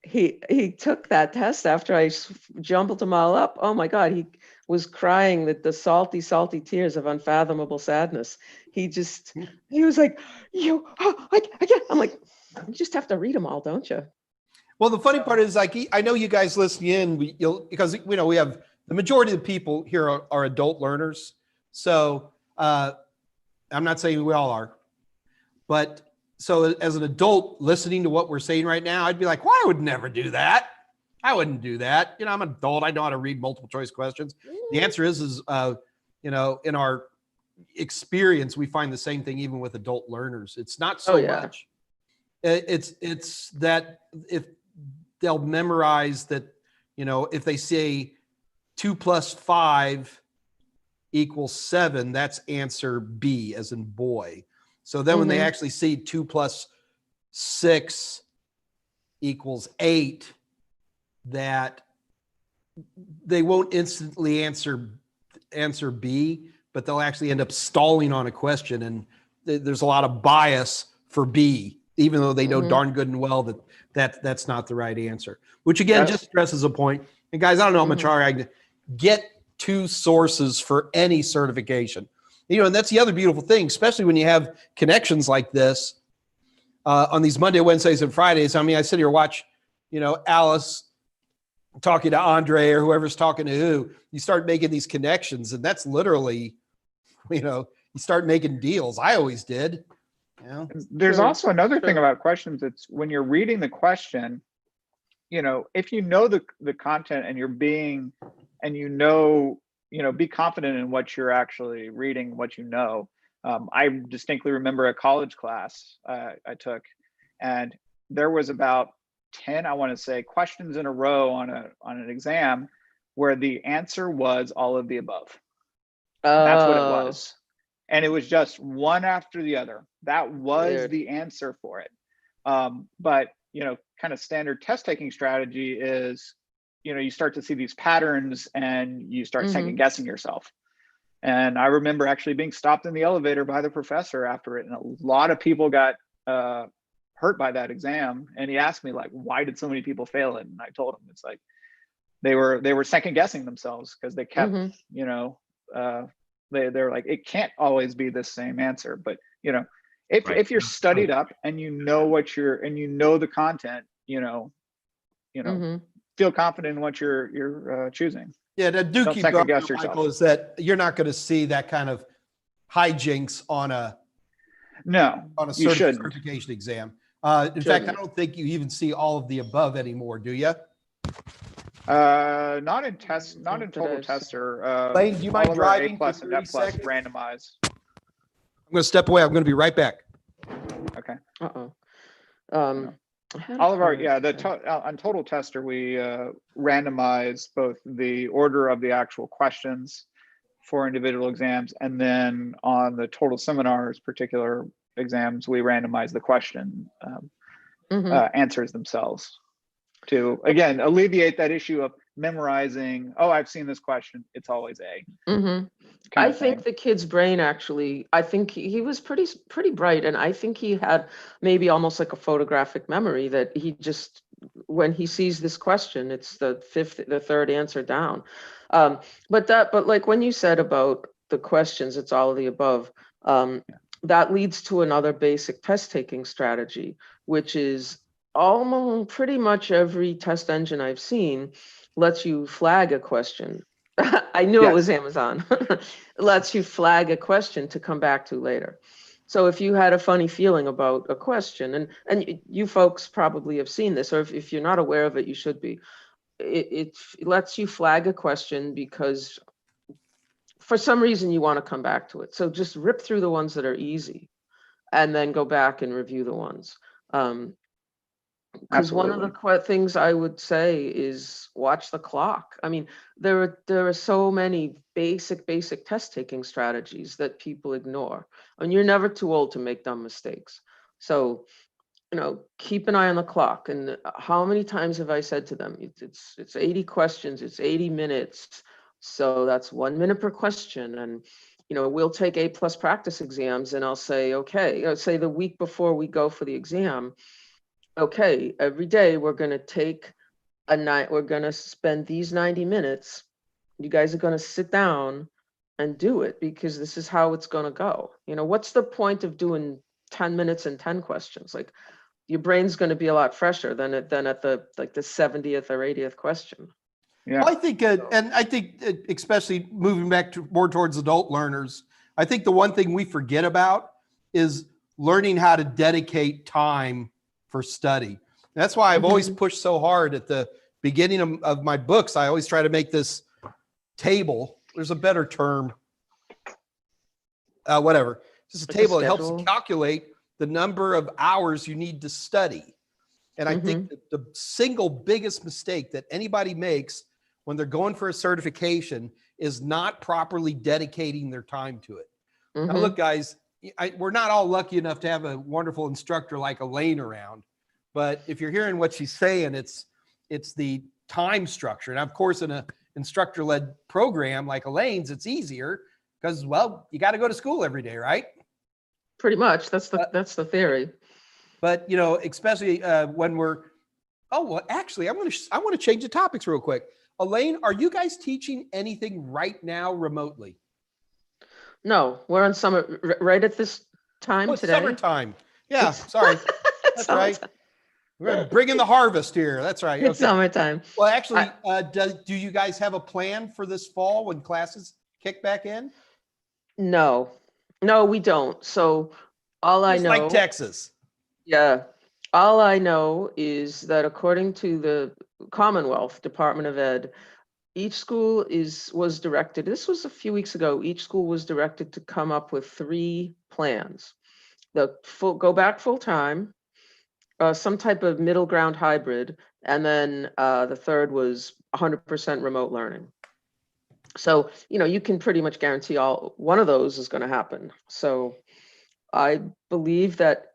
he took that test after I jumbled them all up, oh my God, he was crying the salty, salty tears of unfathomable sadness. He was like, I can't. I'm like, you just have to read them all, don't you?
Well, the funny part is, like, I know you guys listening in, because we have the majority of the people here are adult learners. So I'm not saying we all are, but so as an adult listening to what we're saying right now, I'd be like, well, I would never do that. I wouldn't do that. I'm an adult. I know how to read multiple choice questions. The answer is in our experience, we find the same thing even with adult learners. It's not so much. It's that if they'll memorize that, if they say 2 + 5 = 7, that's answer B as in boy. So then when they actually see 2 + 6 = 8, that they won't instantly answer B, but they'll actually end up stalling on a question. And there's a lot of bias for B, even though they know darn good and well that's not the right answer, which again, just stresses a point. And guys, I don't know how much I can get 2 sources for any certification. And that's the other beautiful thing, especially when you have connections like this on these Monday, Wednesdays, and Fridays. I mean, I sit here and watch, Alice talking to Andre or whoever's talking to who. You start making these connections, and that's literally, you start making deals. I always did.
There's also another thing about questions. It's when you're reading the question, if you know the content and you're being, and be confident in what you're actually reading, what you know. I distinctly remember a college class I took, and there was about 10, I want to say, questions in a row on an exam where the answer was all of the above. That's what it was. And it was just one after the other. That was the answer for it. But, kind of standard test taking strategy is, you start to see these patterns and you start second guessing yourself. And I remember actually being stopped in the elevator by the professor after it. And a lot of people got hurt by that exam. And he asked me, like, why did so many people fail it? And I told him, it's like, they were second guessing themselves because they kept, they're like, it can't always be the same answer. But, if you're studied up and the content, feel confident in what you're choosing.
Yeah, that do keep going, Michael, is that you're not going to see that kind of hijinks on a certification exam. In fact, I don't think you even see all of the above anymore, do you?
Not in total tester.
Elaine, do you mind driving
A+ and F+ randomized?
I'm going to step away. I'm going to be right back.
Okay.
All
of our, on total tester, we randomize both the order of the actual questions for individual exams, and then on the total seminars, particular exams, we randomize the question answers themselves to, again, alleviate that issue of memorizing, I've seen this question, it's always A.
I think the kid's brain actually, I think he was pretty bright, and I think he had maybe almost like a photographic memory that he just, when he sees this question, it's the third answer down. But like when you said about the questions, it's all of the above. That leads to another basic test taking strategy, which is almost pretty much every test engine I've seen lets you flag a question. I knew it was Amazon. Lets you flag a question to come back to later. So if you had a funny feeling about a question, and you folks probably have seen this, or if you're not aware of it, you should be. It lets you flag a question because for some reason you want to come back to it. So just rip through the ones that are easy and then go back and review the ones. Because one of the things I would say is watch the clock. I mean, there are so many basic test taking strategies that people ignore. And you're never too old to make dumb mistakes. So keep an eye on the clock. And how many times have I said to them, it's 80 questions, it's 80 minutes. So that's 1 minute per question. And, we'll take A+ practice exams, and I'll say, okay, say the week before we go for the exam, okay, every day we're going to take a night, we're going to spend these 90 minutes. You guys are going to sit down and do it, because this is how it's going to go. What's the point of doing 10 minutes and 10 questions? Like, your brain's going to be a lot fresher than at the 70th or 80th question.
Yeah.
Well, I think, and I think especially moving back to more towards adult learners, I think the one thing we forget about is learning how to dedicate time for study. That's why I've always pushed so hard at the beginning of my books. I always try to make this table. There's a better term. Whatever. Just a table that helps you calculate the number of hours you need to study. And I think that the single biggest mistake that anybody makes when they're going for a certification is not properly dedicating their time to it. Now, look, guys, we're not all lucky enough to have a wonderful instructor like Elaine around, but if you're hearing what she's saying, it's the time structure. And of course, in an instructor-led program like Elaine's, it's easier because, well, you got to go to school every day, right?
Pretty much. That's the theory.
But, especially when actually, I want to change the topics real quick. Elaine, are you guys teaching anything right now remotely?
No, we're on summer right at this time
It's
today.
Summertime. Yeah, sorry. That's right. We're bringing the harvest here. That's right.
It's summertime.
Well, actually, do you guys have a plan for this fall when classes kick back in?
No, we don't. So all I know,
like Texas.
Yeah. All I know is that according to the Commonwealth Department of Ed, each school was directed, this was a few weeks ago, each school was directed to come up with 3 plans. Go back full time, some type of middle ground hybrid, and then the third was 100% remote learning. So, you can pretty much guarantee one of those is going to happen. So I believe that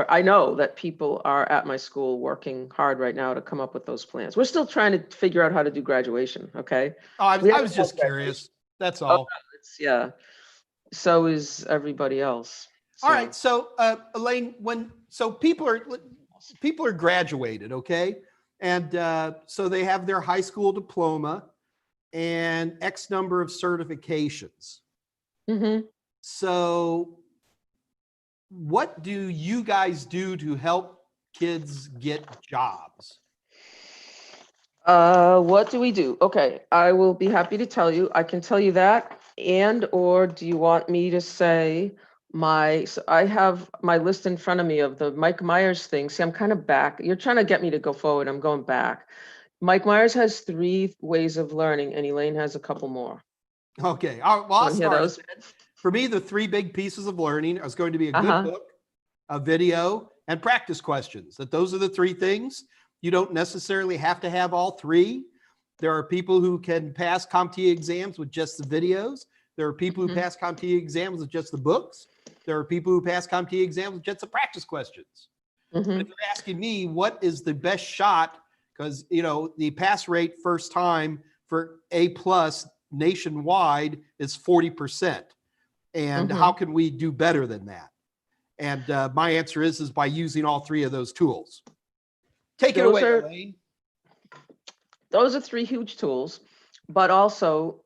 I know that people are at my school working hard right now to come up with those plans. We're still trying to figure out how to do graduation. Okay.
Oh, I was just curious. That's all.
Yeah. So is everybody else.
All right. So, Elaine, people are graduated. Okay. And so they have their high school diploma and X number of certifications. So what do you guys do to help kids get jobs?
What do we do? Okay, I will be happy to tell you. I can tell you that, or do you want me to say so I have my list in front of me of the Mike Meyers thing. See, I'm kind of back. You're trying to get me to go forward. I'm going back. Mike Meyers has 3 ways of learning, and Elaine has a couple more.
Okay. I'll start. For me, the 3 big pieces of learning is going to be a good book, a video, and practice questions. Those are the 3 things. You don't necessarily have to have all 3. There are people who can pass CompTIA exams with just the videos. There are people who pass CompTIA exams with just the books. There are people who pass CompTIA exams with just the practice questions. If you're asking me what is the best shot, because the pass rate first time for A+ nationwide is 40%. And how can we do better than that? And my answer is by using all 3 of those tools. Take it away, Elaine.
Those are 3 huge tools, but also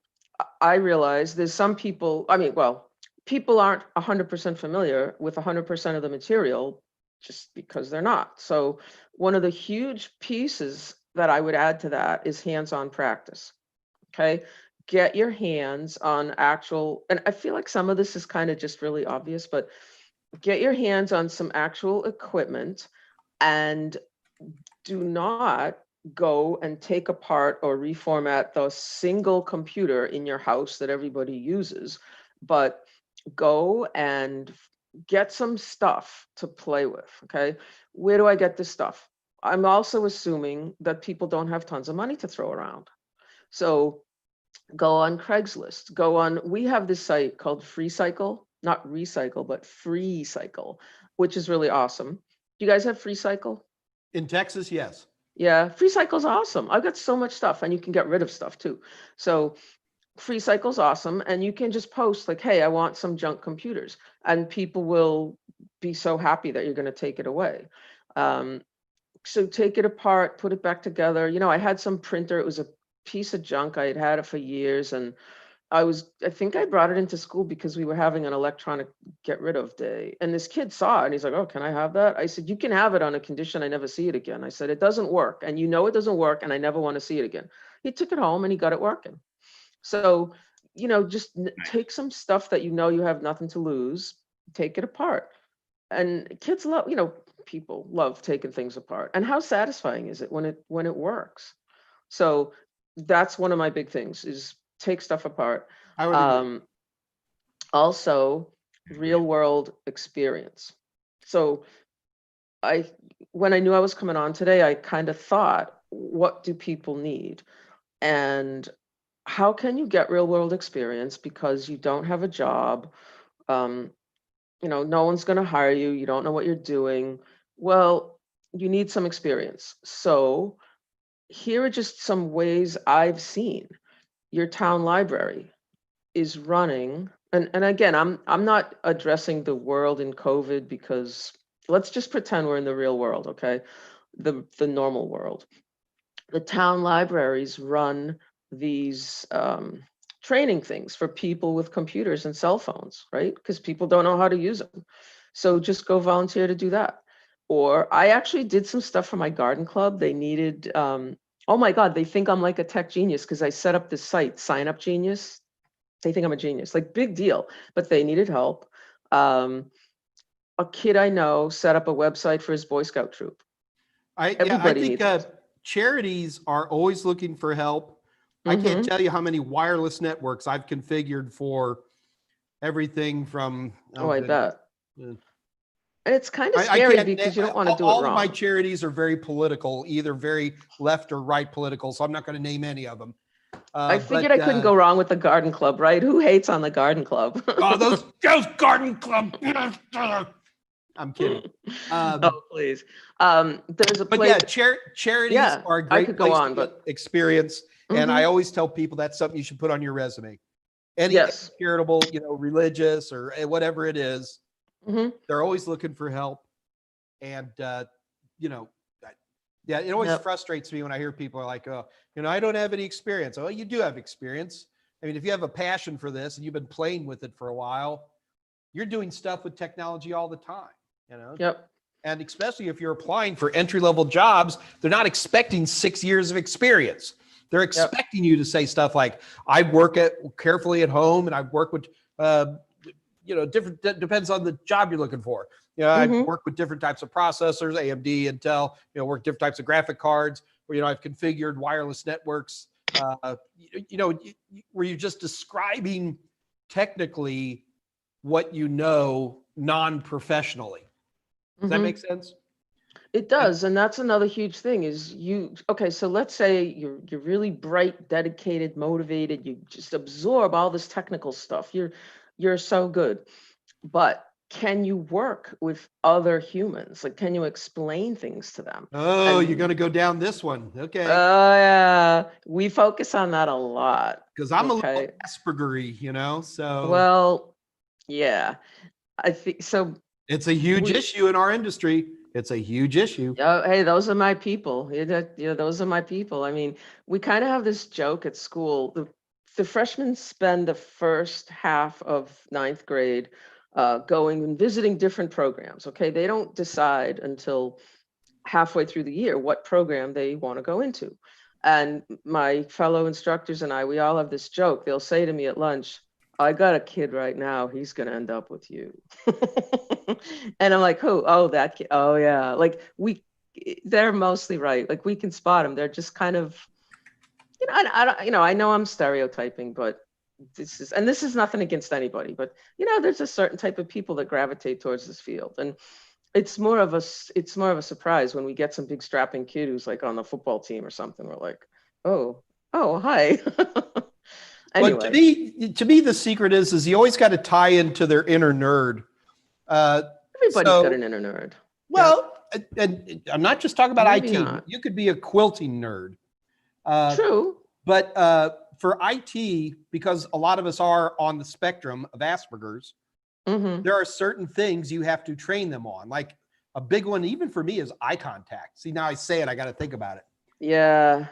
I realize there's some people, people aren't 100% familiar with 100% of the material just because they're not. So one of the huge pieces that I would add to that is hands-on practice. Okay. Get your hands on and I feel like some of this is kind of just really obvious, but get your hands on some actual equipment, and do not go and take apart or reformat the single computer in your house that everybody uses, but go and get some stuff to play with. Okay. Where do I get this stuff? I'm also assuming that people don't have tons of money to throw around. So go on Craigslist, we have this site called FreeCycle, not Recycle, but FreeCycle, which is really awesome. Do you guys have Free Cycle?
In Texas, yes.
Yeah, Free Cycle's awesome. I've got so much stuff, and you can get rid of stuff too. So Free Cycle's awesome, and you can just post like, hey, I want some junk computers, and people will be so happy that you're going to take it away. So take it apart, put it back together. You know, I had some printer, it was a piece of junk. I had had it for years, and I think I brought it into school because we were having an electronic get rid of day. And this kid saw it and he's like, oh, can I have that? I said, you can have it on a condition I never see it again. I said, it doesn't work. And you know it doesn't work, and I never want to see it again. He took it home and he got it working. So, you know, just take some stuff that you know you have nothing to lose, take it apart. And kids love, you know, people love taking things apart. And how satisfying is it when it works? So that's one of my big things is take stuff apart.
I would agree.
Also, real world experience. So when I knew I was coming on today, I kind of thought, what do people need? And how can you get real world experience because you don't have a job? You know, no one's going to hire you. You don't know what you're doing. Well, you need some experience. So here are just some ways I've seen. Your town library is running, and again, I'm not addressing the world in COVID, because let's just pretend we're in the real world, okay? The normal world. The town libraries run these training things for people with computers and cell phones, right? Because people don't know how to use them. So just go volunteer to do that. Or I actually did some stuff for my garden club. They needed, oh my God, they think I'm like a tech genius because I set up this site, Sign Up Genius. They think I'm a genius, like big deal, but they needed help. A kid I know set up a website for his Boy Scout troop.
I think charities are always looking for help. I can't tell you how many wireless networks I've configured for everything from.
I bet.
Yeah.
And it's kind of scary because you don't want to do it wrong.
All of my charities are very political, either very left or right political, so I'm not going to name any of them.
I figured I couldn't go wrong with the garden club, right? Who hates on the garden club?
Oh, those garden club. I'm kidding.
Oh, please. There's a place.
But yeah, charities are a great place to get experience. And I always tell people that's something you should put on your resume. Anything charitable, you know, religious or whatever it is, they're always looking for help. And, you know, yeah, it always frustrates me when I hear people are like, oh, you know, I don't have any experience. Oh, you do have experience. I mean, if you have a passion for this and you've been playing with it for a while, you're doing stuff with technology all the time, you know?
Yep.
And especially if you're applying for entry-level jobs, they're not expecting 6 years of experience. They're expecting you to say stuff like, I work carefully at home and I work with, you know, different, depends on the job you're looking for. You know, I work with different types of processors, AMD, Intel, you know, work different types of graphic cards, where, you know, I've configured wireless networks, you know, where you're just describing technically what you know non-professionally. Does that make sense?
It does. And that's another huge thing is okay, so let's say you're really bright, dedicated, motivated, you just absorb all this technical stuff. You're so good. But can you work with other humans? Like, can you explain things to them?
Oh, you're going to go down this one. Okay.
Oh, yeah. We focus on that a lot.
Because I'm a little Asperger-y, you know, so.
Well, yeah, I think so.
It's a huge issue in our industry. It's a huge issue.
Hey, those are my people. Yeah, those are my people. I mean, we kind of have this joke at school. The freshmen spend the first half of 9th grade going and visiting different programs. Okay, they don't decide until halfway through the year what program they want to go into. And my fellow instructors and we all have this joke. They'll say to me at lunch, I got a kid right now, he's going to end up with you. And I'm like, who? Oh, that kid. Oh, yeah. Like they're mostly right. Like we can spot them. They're just kind of, I know I'm stereotyping, but this is nothing against anybody, but there's a certain type of people that gravitate towards this field. And it's more of a surprise when we get some big strapping kid who's like on the football team or something. We're like, oh, hi. Anyway.
But to me, the secret is you always got to tie into their inner nerd.
Everybody's got an inner nerd.
Well, and I'm not just talking about
Maybe
IT.
not.
You could be a quilting nerd.
True.
But for IT, because a lot of us are on the spectrum of Asperger's,
Mm-hmm.
there are certain things you have to train them on. Like a big one, even for me, is eye contact. See, now I say it, I got to think about it.
Yeah.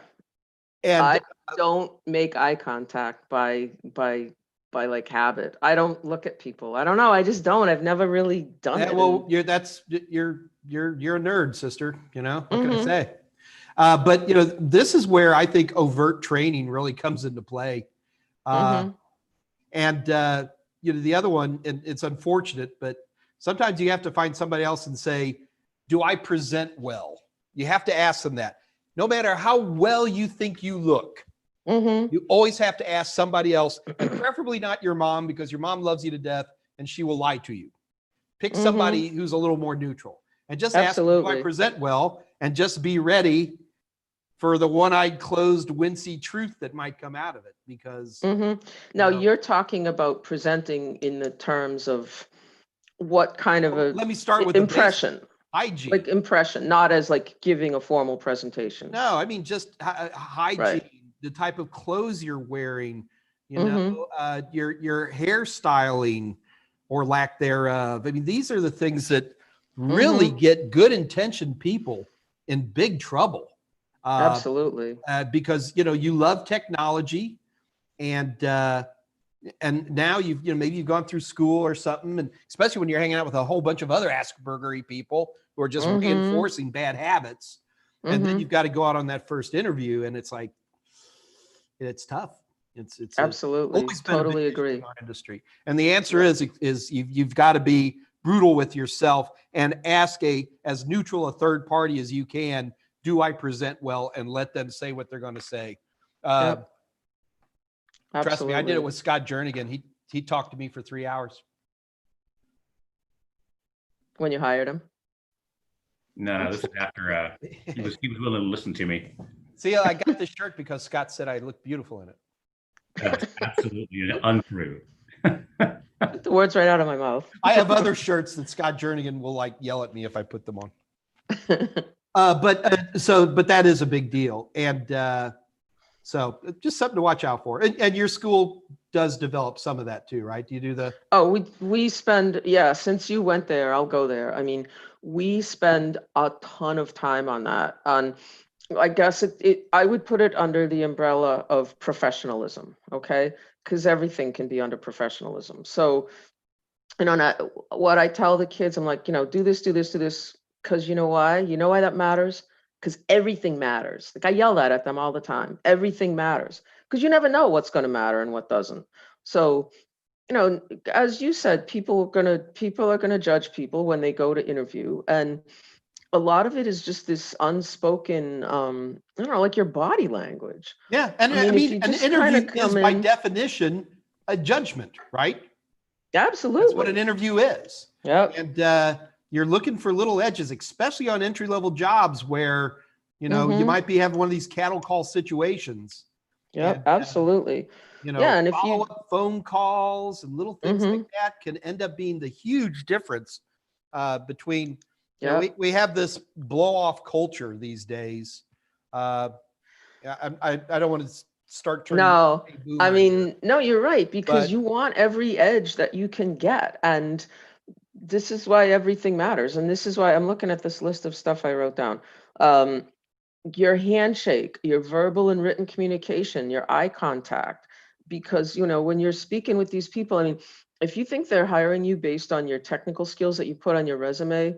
And
I don't make eye contact by like habit. I don't look at people. I don't know. I just don't. I've never really done it.
well, you're a nerd, sister. You know, what can I
Mhm.
say? But you know, this is where I think overt training really comes into play.
Mhm.
And you know, the other one, and it's unfortunate, but sometimes you have to find somebody else and say, "Do I present well?" You have to ask them that. No matter how well you think you look,
Mhm.
you always have to ask somebody else, and preferably not your mom, because your mom loves you to death and she will lie to you. Pick somebody who's a little more neutral and just ask, "Do I
Absolutely.
present well?" And just be ready for the one-eyed closed wincy truth that might come out of it, because
Mhm. Now
know.
you're talking about presenting in the terms of what kind of a
let me start with the basic
impression,
hygiene.
like impression, not as like giving a formal presentation.
No, I mean just hygiene,
Right.
the type of clothes you're wearing, you
Mhm.
know, your hairstyling or lack thereof. I mean, these are the things that really get good intentioned people in big trouble.
Absolutely.
Because you know you love technology, and now you know maybe you've gone through school or something, and especially when you're hanging out with a whole bunch of other Aspergery people who are just
Mhm.
reinforcing bad habits, and then you've got to go out on that first interview, and it's like it's tough. It's
Absolutely.
always been a big
Totally
issue
agree.
in our industry, and the answer is you've got to be brutal with yourself and ask as neutral a third party as you can. Do I present well? And let them say what they're going to say.
Yep.
Trust me, I did it
Absolutely.
with Scott Jernigan. He talked to me for 3 hours.
When you hired him.
No, this is after he was willing to listen to me.
See, I got this shirt because Scott said I looked beautiful in it.
That's absolutely untrue.
Took the words right out of my mouth.
I have other shirts that Scott Jernigan will like yell at me if I put them on. But that is a big deal, and so just something to watch out for. And your school does develop some of that too, right? Do you do the?
Oh, we spend, yeah, since you went there, I'll go there. I mean, we spend a ton of time on that. I guess I would put it under the umbrella of professionalism, okay? Because everything can be under professionalism. So, you know, what I tell the kids, I'm like, you know, do this, because you know why? You know why that matters? Because everything matters. Like I yell that at them all the time. Everything matters because you never know what's going to matter and what doesn't. So, you know, as you said, people are gonna judge people when they go to interview, and a lot of it is just this unspoken, I don't know, like your body language.
Yeah, and
I mean, if you
an
just kind
interview
of
is
come
by
in,
definition a judgment, right? That's what an
absolutely,
interview is.
yep,
And you're looking for little edges, especially on entry level jobs where you know you might be having one of these cattle call situations.
yep,
And
absolutely,
you
yeah.
know,
And if you,
follow-up phone calls and little things like that can end up being the huge difference between, you know,
yep,
we have this blow-off culture these days. I don't want to start turning
no,
a
I
boomer here,
mean, no, you're right, because
but
you want every edge that you can get, and this is why everything matters, and this is why I'm looking at this list of stuff I wrote down. Your handshake, your verbal and written communication, your eye contact, because you know when you're speaking with these people, I mean, if you think they're hiring you based on your technical skills that you put on your resume,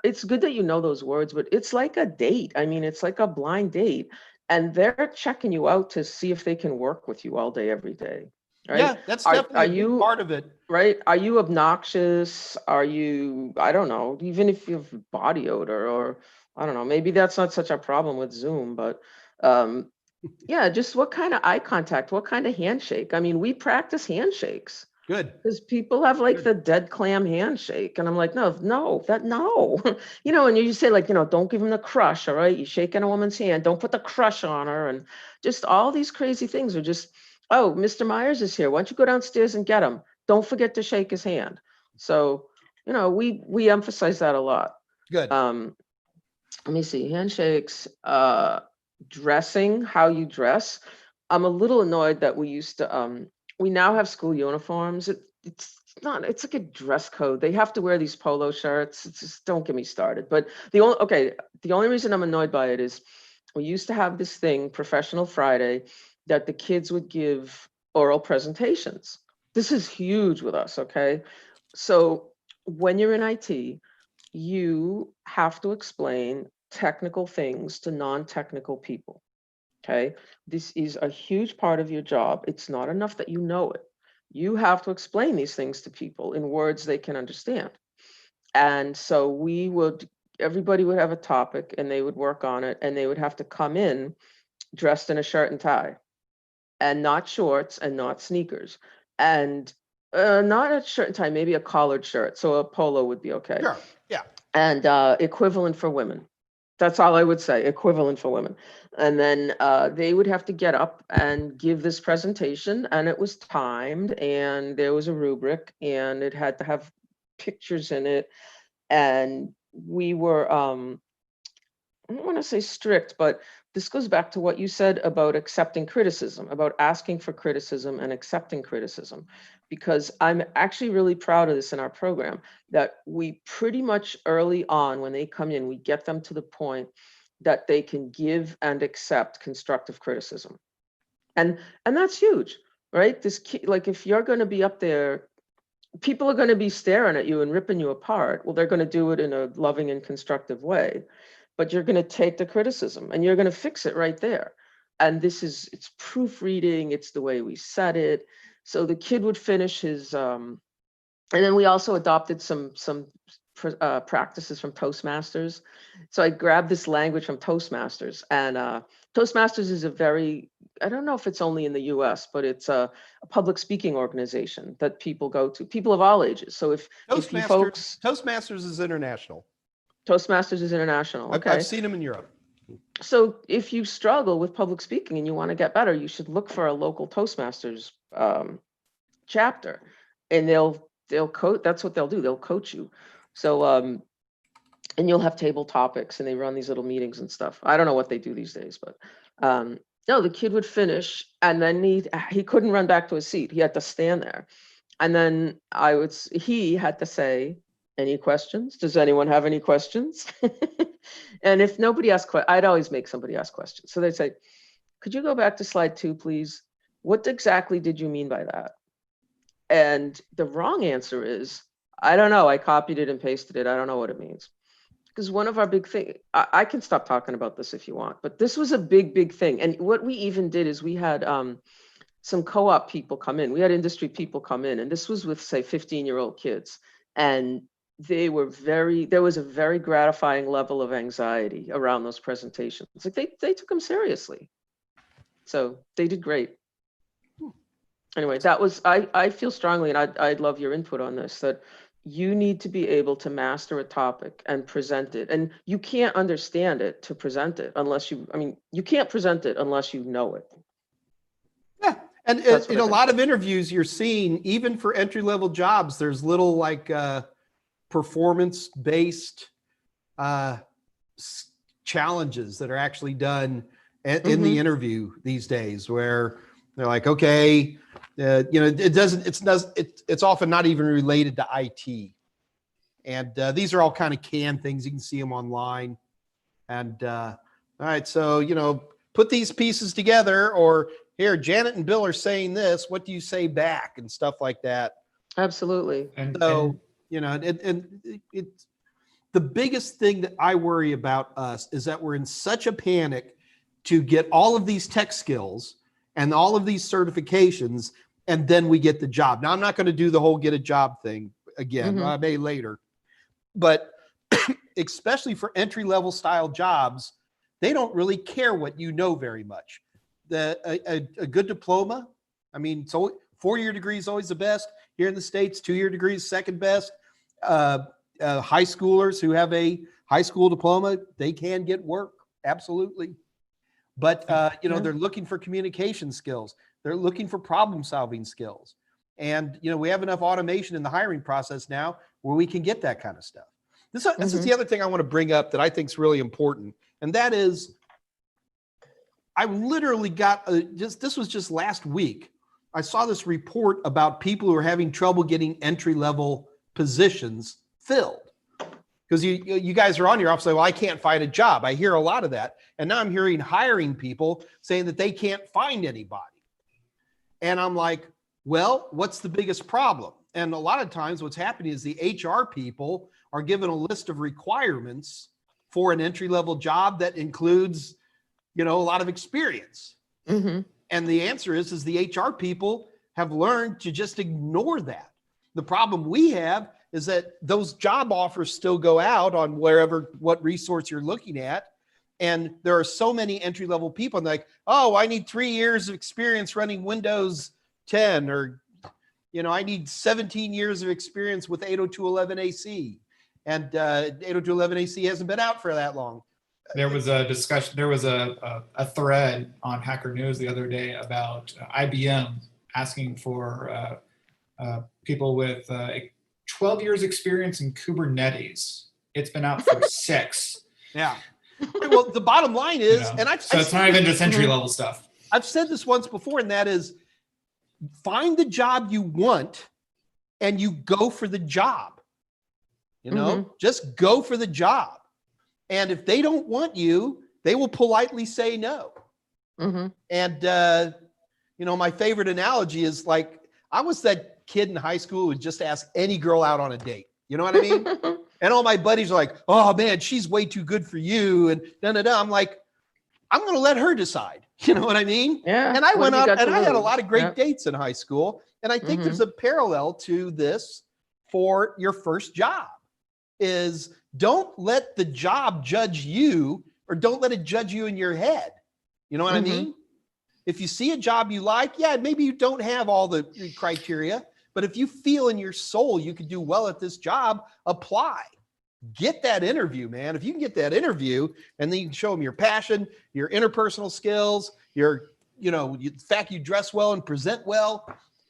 it's good that you know those words, but it's like a date. I mean, it's like a blind date, and they're checking you out to see if they can work with you all day, every day, right?
yeah, that's
Are
definitely a big
you
part of it.
right? Are you obnoxious? Are you, I don't know, even if you have body odor, or I don't know, maybe that's not such a problem with Zoom, but yeah, just what kind of eye contact, what kind of handshake? I mean, we practice handshakes
Good.
because people have like
Good.
the dead clam handshake. And I'm like, no. You know, and you say like, you know, don't give them the crush, all right? You're shaking a woman's hand, don't put the crush on her. And just all these crazy things are just, oh, Mr. Myers is here. Why don't you go downstairs and get him? Don't forget to shake his hand. So, you know, we emphasize that a lot.
Good.
let me see, handshakes, dressing, how you dress. I'm a little annoyed that we used to, we now have school uniforms. It's like a dress code. They have to wear these polo shirts. It's just, don't get me started. But the only reason I'm annoyed by it is we used to have this thing, Professional Friday, that the kids would give oral presentations. This is huge with us, okay? So when you're in IT, you have to explain technical things to non-technical people, okay? This is a huge part of your job. It's not enough that you know it. You have to explain these things to people in words they can understand. And so everybody would have a topic and they would work on it, and they would have to come in dressed in a shirt and tie and not shorts and not sneakers and not a shirt and tie, maybe a collared shirt. So a polo would be okay.
Sure. Yeah.
And equivalent for women. That's all I would say, equivalent for women. And then they would have to get up and give this presentation, and it was timed, and there was a rubric, and it had to have pictures in it. And we were, I don't want to say strict, but this goes back to what you said about accepting criticism, about asking for criticism and accepting criticism, because I'm actually really proud of this in our program, that we pretty much early on when they come in, we get them to the point that they can give and accept constructive criticism. And that's huge, right? This kid, like if you're going to be up there, people are going to be staring at you and ripping you apart. Well, they're going to do it in a loving and constructive way. But you're going to take the criticism and you're going to fix it right there. And it's proofreading, it's the way we said it. So the kid would finish his, and then we also adopted some practices from Toastmasters. So I grabbed this language from Toastmasters, and Toastmasters is I don't know if it's only in the US, but it's a public speaking organization that people go to, people of all ages. So if you folks.
Toastmasters is international.
Toastmasters is international. Okay.
I've seen them in Europe.
So if you struggle with public speaking and you want to get better, you should look for a local Toastmasters chapter, and they'll coach. That's what they'll do. They'll coach you. So and you'll have table topics, and they run these little meetings and stuff. I don't know what they do these days, but no, the kid would finish, and then he couldn't run back to his seat. He had to stand there, and then he had to say, "Any questions? Does anyone have any questions?" And if nobody asked questions, I'd always make somebody ask questions. So they'd say, "Could you go back to slide 2, please? What exactly did you mean by that?" And the wrong answer is, "I don't know. I copied it and pasted it. I don't know what it means." Because one of our big things, I can stop talking about this if you want, but this was a big thing. And what we even did is we had some co-op people come in. We had industry people come in, and this was with, say, 15-year-old kids. And there was a very gratifying level of anxiety around those presentations. Like they took them seriously. So they did great. Anyway, I feel strongly, and I'd love your input on this, that you need to be able to master a topic and present it. And you can't understand it to present it you can't present it unless you know it.
Yeah. And in a lot of interviews you're seeing, even for entry-level jobs, there's little like performance-based challenges that are actually done in the interview these days, where they're like, okay, it's often not even related to IT. And these are all kind of canned things. You can see them online. And all right, so, put these pieces together, or here, Janet and Bill are saying this. What do you say back, and stuff like that?
Absolutely.
So, it's the biggest thing that I worry about us is that we're in such a panic to get all of these tech skills and all of these certifications, and then we get the job. Now, I'm not going to do the whole get a job thing again. I may later, but especially for entry-level style jobs, they don't really care what you know very much. A good diploma, so 4-year degree is always the best. Here in the States, 2-year degree is second best. High schoolers who have a high school diploma, they can get work, absolutely. But they're looking for communication skills. They're looking for problem-solving skills. And we have enough automation in the hiring process now where we can get that kind of stuff. This is the other thing I want to bring up that I think is really important. And that is, I literally got this was just last week. I saw this report about people who are having trouble getting entry-level positions filled. Because you guys are on your office, like, well, I can't find a job. I hear a lot of that. And now I'm hearing hiring people saying that they can't find anybody. And I'm like, well, what's the biggest problem? And a lot of times what's happening is the HR people are given a list of requirements for an entry-level job that includes, a lot of experience.
Mm-hmm.
And the answer is the HR people have learned to just ignore that. The problem we have is that those job offers still go out on what resource you're looking at. And there are so many entry-level people, and like, oh, I need 3 years of experience running Windows 10, or, I need 17 years of experience with 802.11ac. And 802.11ac hasn't been out for that long.
There was a discussion, there was a thread on Hacker News the other day about IBM asking for people with 12 years experience in Kubernetes. It's been out for 6.
Yeah. Well, the bottom line is, and
it's not even just entry level stuff.
I've said this once before, and that is, find the job you want and you go for the job. Just go for the job. And if they don't want you, they will politely say no.
Mm-hmm.
And, my favorite analogy is, like, I was that kid in high school who would just ask any girl out on a date. You know what I mean? And all my buddies are like, oh man, she's way too good for you. And da-da-da. I'm like, I'm going to let her decide. You know what I mean?
Yeah.
And I went out and I had a lot of great dates in high school. And I think there's a parallel to this for your first job, is don't let the job judge you, or don't let it judge you in your head. You know what I mean? If you see a job you like, yeah, maybe you don't have all the criteria, but if you feel in your soul you could do well at this job, apply. Get that interview, man. If you can get that interview, and then you can show them your passion, your interpersonal skills, the fact you dress well and present well.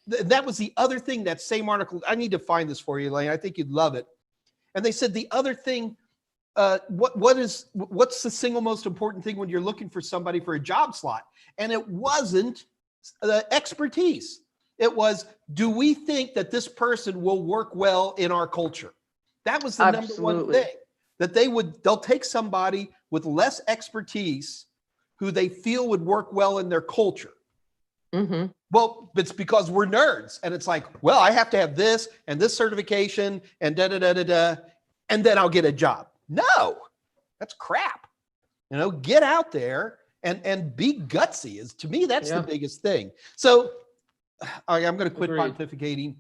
That was the other thing, that same article. I need to find this for you, Elaine. I think you'd love it. And they said the other thing, what's the single most important thing when you're looking for somebody for a job slot? And it wasn't expertise. It was, do we think that this person will work well in our culture? That was the number one thing. That they'll take somebody with less expertise who they feel would work well in their culture.
Mm-hmm.
Well, it's because we're nerds. And it's like, well, I have to have this and this certification and da-da-da-da-da, and then I'll get a job. No, that's crap. Get out there and be gutsy. To me, that's the biggest thing. So I'm going to quit pontificating.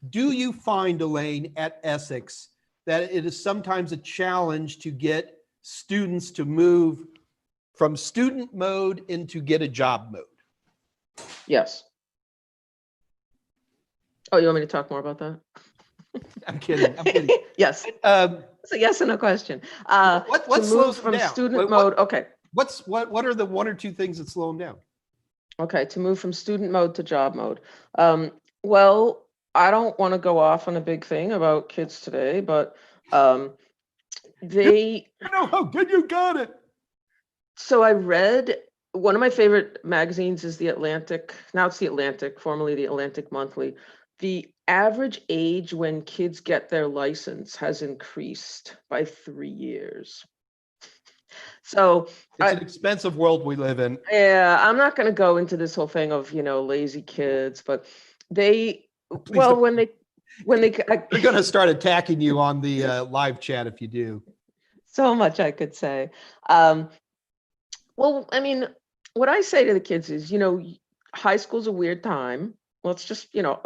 Do you find, Elaine, at Essex, that it is sometimes a challenge to get students to move from student mode into get a job mode?
Yes. Oh, you want me to talk more about that?
I'm kidding.
Yes. It's a yes and a question.
What slows them
from
down?
student mode? Okay.
What are the one or two things that slow them down?
Okay, to move from student mode to job mode. Well, I don't want to go off on a big thing about kids today, but they.
You know how good you got it.
So I read, one of my favorite magazines is The Atlantic. Now it's The Atlantic, formerly The Atlantic Monthly. The average age when kids get their license has increased by 3 years. So
it's an expensive world we live in.
Yeah, I'm not going to go into this whole thing of, lazy kids, but they're going
to start attacking you on the live chat if you do.
So much I could say. Well, I mean, what I say to the kids is, high school's a weird time. Let's just, all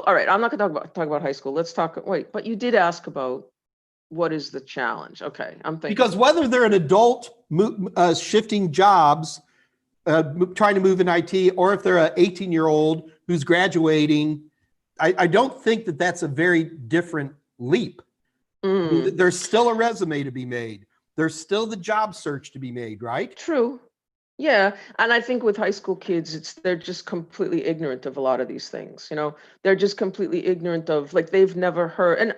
right, I'm not going to talk about high school. Let's talk. Wait, but you did ask about what is the challenge? Okay, I'm thinking.
Because whether they're an adult shifting jobs, trying to move in IT, or if they're an 18-year-old who's graduating, I don't think that that's a very different leap. There's still a resume to be made. There's still the job search to be made, right?
True. Yeah. And I think with high school kids, they're just completely ignorant of a lot of these things. They're just completely ignorant of, like, they've never heard. And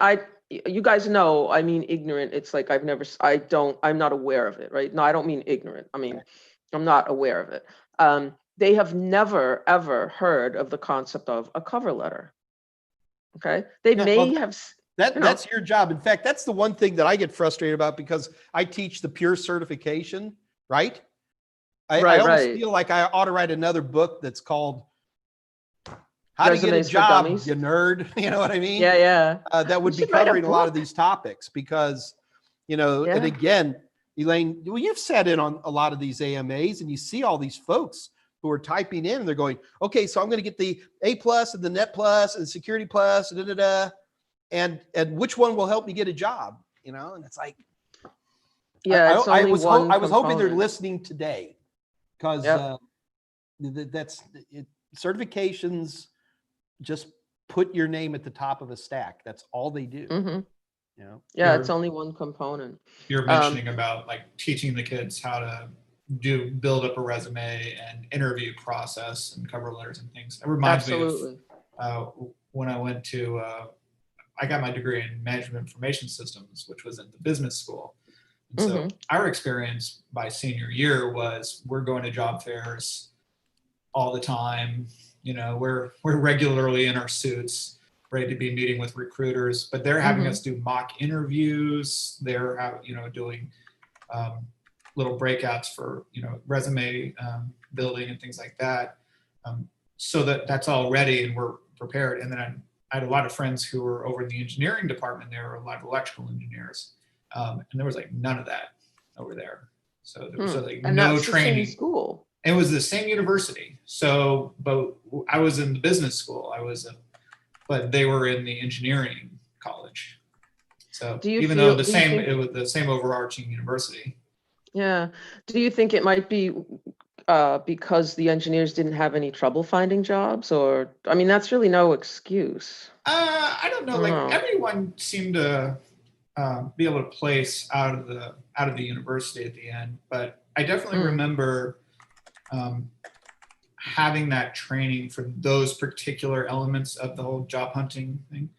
you guys know, I mean, ignorant, it's like I'm not aware of it, right? No, I don't mean ignorant. I mean, I'm not aware of it. They have never, ever heard of the concept of a cover letter. Okay. They
Yeah,
may
well,
have,
That's your job. In fact, that's the one thing that I get frustrated about because I teach the pure certification, right? I almost
right.
feel like I ought to write another book that's called How
Resumes
to Get a
for
Job,
Dummies.
You Nerd. You know what I mean?
Yeah.
That would
You
be
should write a
covering a lot of
book.
these topics because, and
Yeah.
again, Elaine, well, you've sat in on a lot of these AMAs and you see all these folks who are typing in and they're going, okay, so I'm going to get the A+ and the Net Plus and the Security Plus, and which one will help me get a job? And it's like,
Yeah, it's only one
I was hoping they're
component.
listening today because
Yep.
certifications just put your name at the top of a stack. That's all they do.
Mhm.
Yeah,
Yeah, it's only one component.
You're mentioning about like teaching the kids how to build up a resume and interview process and cover letters and things. It reminds
Absolutely.
me of when I went to, I got my degree in management information systems, which was at the business school. And so our experience by senior year was we're going to job fairs all the time. We're regularly in our suits, ready to be meeting with recruiters, but they're having us do mock interviews. They're doing little breakouts for resume building and things like that, so that's all ready and we're prepared. And then I had a lot of friends who were over in the engineering department. There were a lot of electrical engineers, and there was like none of that over there. So there was like
And
no
that's
training.
the same school.
It was the same university. So, but I was in the business school. But they were in the engineering college. So even though it was the same overarching university.
Yeah. Do you think it might be because the engineers didn't have any trouble finding jobs? Or, I mean, that's really no excuse.
I don't know. Everyone seemed to be able to place out of the university at the end. But I definitely remember having that training for those particular elements of the whole job hunting thing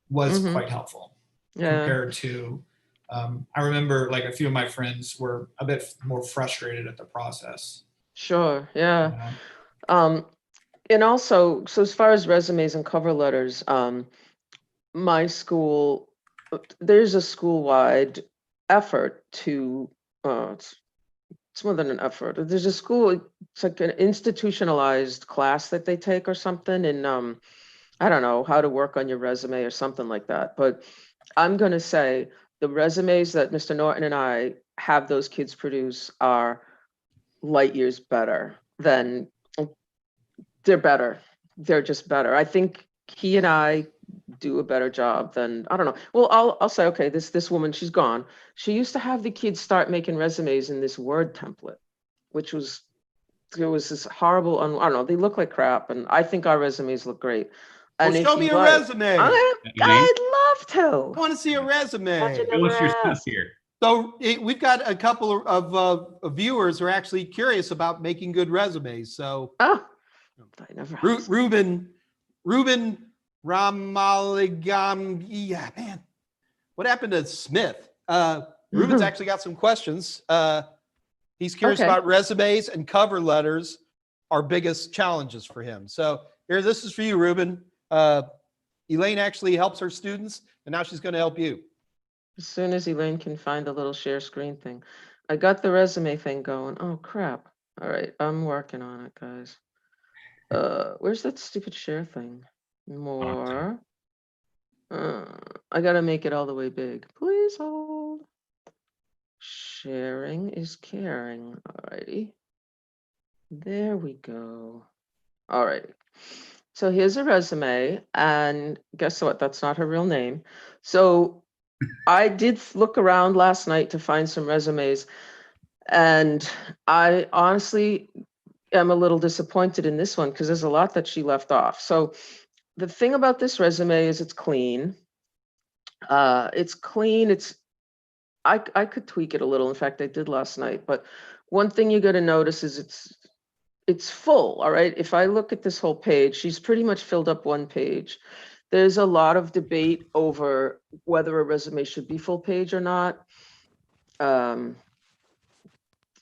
was quite helpful compared to, I remember like a few of my friends were a bit more frustrated at the process.
Sure. Yeah. And also, so as far as resumes and cover letters, my school, there's a school-wide effort to, it's more than an effort. There's a school, it's like an institutionalized class that they take or something. And I don't know, how to work on your resume or something like that. But I'm going to say the resumes that Mr. Norton and I have those kids produce are light years better than, they're better. They're just better. I think he and I do a better job than, I don't know. Well, I'll say, okay, this woman, she's gone. She used to have the kids start making resumes in this Word template, which was, it was this horrible, I don't know, they look like crap, and I think our resumes look great. And
well, show me a resume.
I'd love to.
I want to see a resume.
Show us your stuff here.
So we've got a couple of viewers who are actually curious about making good resumes. So
I never
Ruben Ramaligam. Yeah, man. What happened to Smith? Ruben's actually got some questions. He's curious about resumes and cover letters, our biggest challenges for him. So here, this is for you, Ruben. Elaine actually helps her students, and now she's going to help you.
As soon as Elaine can find the little share screen thing. I got the resume thing going. Oh, crap. All right, I'm working on it, guys. Where's that stupid share thing? More. I got to make it all the way big. Please hold. Sharing is caring. All righty. There we go. All right. So here's a resume, and guess what? That's not her real name. So I did look around last night to find some resumes, and I honestly am a little disappointed in this one because there's a lot that she left off. So the thing about this resume is it's clean. It's clean. I could tweak it a little. In fact, I did last night. But one thing you got to notice is it's full. All right. If I look at this whole page, she's pretty much filled up one page. There's a lot of debate over whether a resume should be full page or not.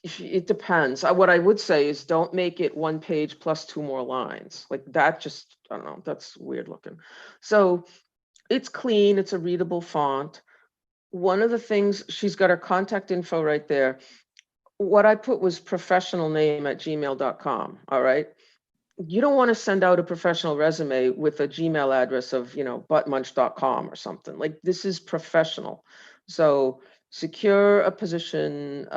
It depends. What I would say is don't make it 1 page plus 2 more lines. Like that just, I don't know, that's weird looking. So it's clean, it's a readable font. One of the things, she's got her contact info right there. What I put was professional name at gmail.com, all right? You don't want to send out a professional resume with a Gmail address of, buttmunch.com or something. Like this is professional. So secure a position.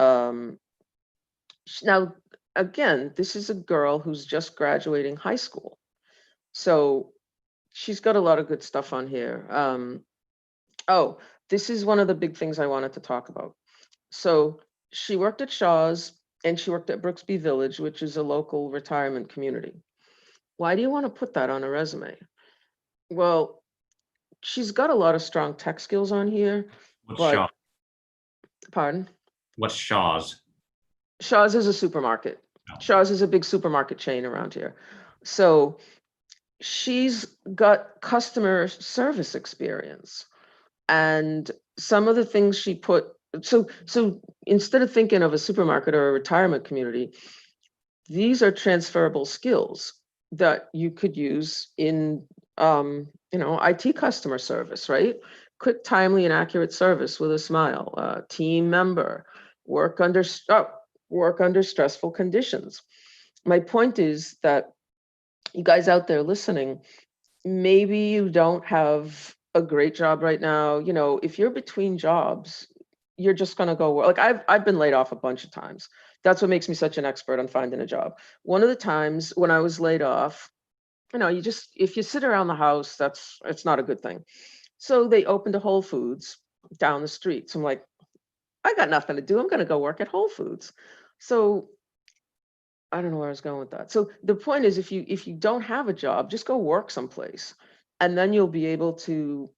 Now, again, this is a girl who's just graduating high school. So she's got a lot of good stuff on here. Oh, this is one of the big things I wanted to talk about. So she worked at Shaw's and she worked at Brooksby Village, which is a local retirement community. Why do you want to put that on a resume? Well, she's got a lot of strong tech skills on here.
What's
but,
Shaw?
Pardon?
What's Shaw's?
Shaw's is a supermarket.
Oh.
Shaw's is a big supermarket chain around here. So she's got customer service experience. And some of the things she put, so instead of thinking of a supermarket or a retirement community, these are transferable skills that you could use in, IT customer service, right? Quick, timely, and accurate service with a smile. Team member, work under stressful conditions. My point is that you guys out there listening, maybe you don't have a great job right now. If you're between jobs, you're just going to go work. Like I've been laid off a bunch of times. That's what makes me such an expert on finding a job. One of the times when I was laid off, if you sit around the house, it's not a good thing. So they opened a Whole Foods down the street. So I'm like, I got nothing to do. I'm going to go work at Whole Foods. So I don't know where I was going with that. So the point is, if you don't have a job, just go work someplace, and then you'll be able to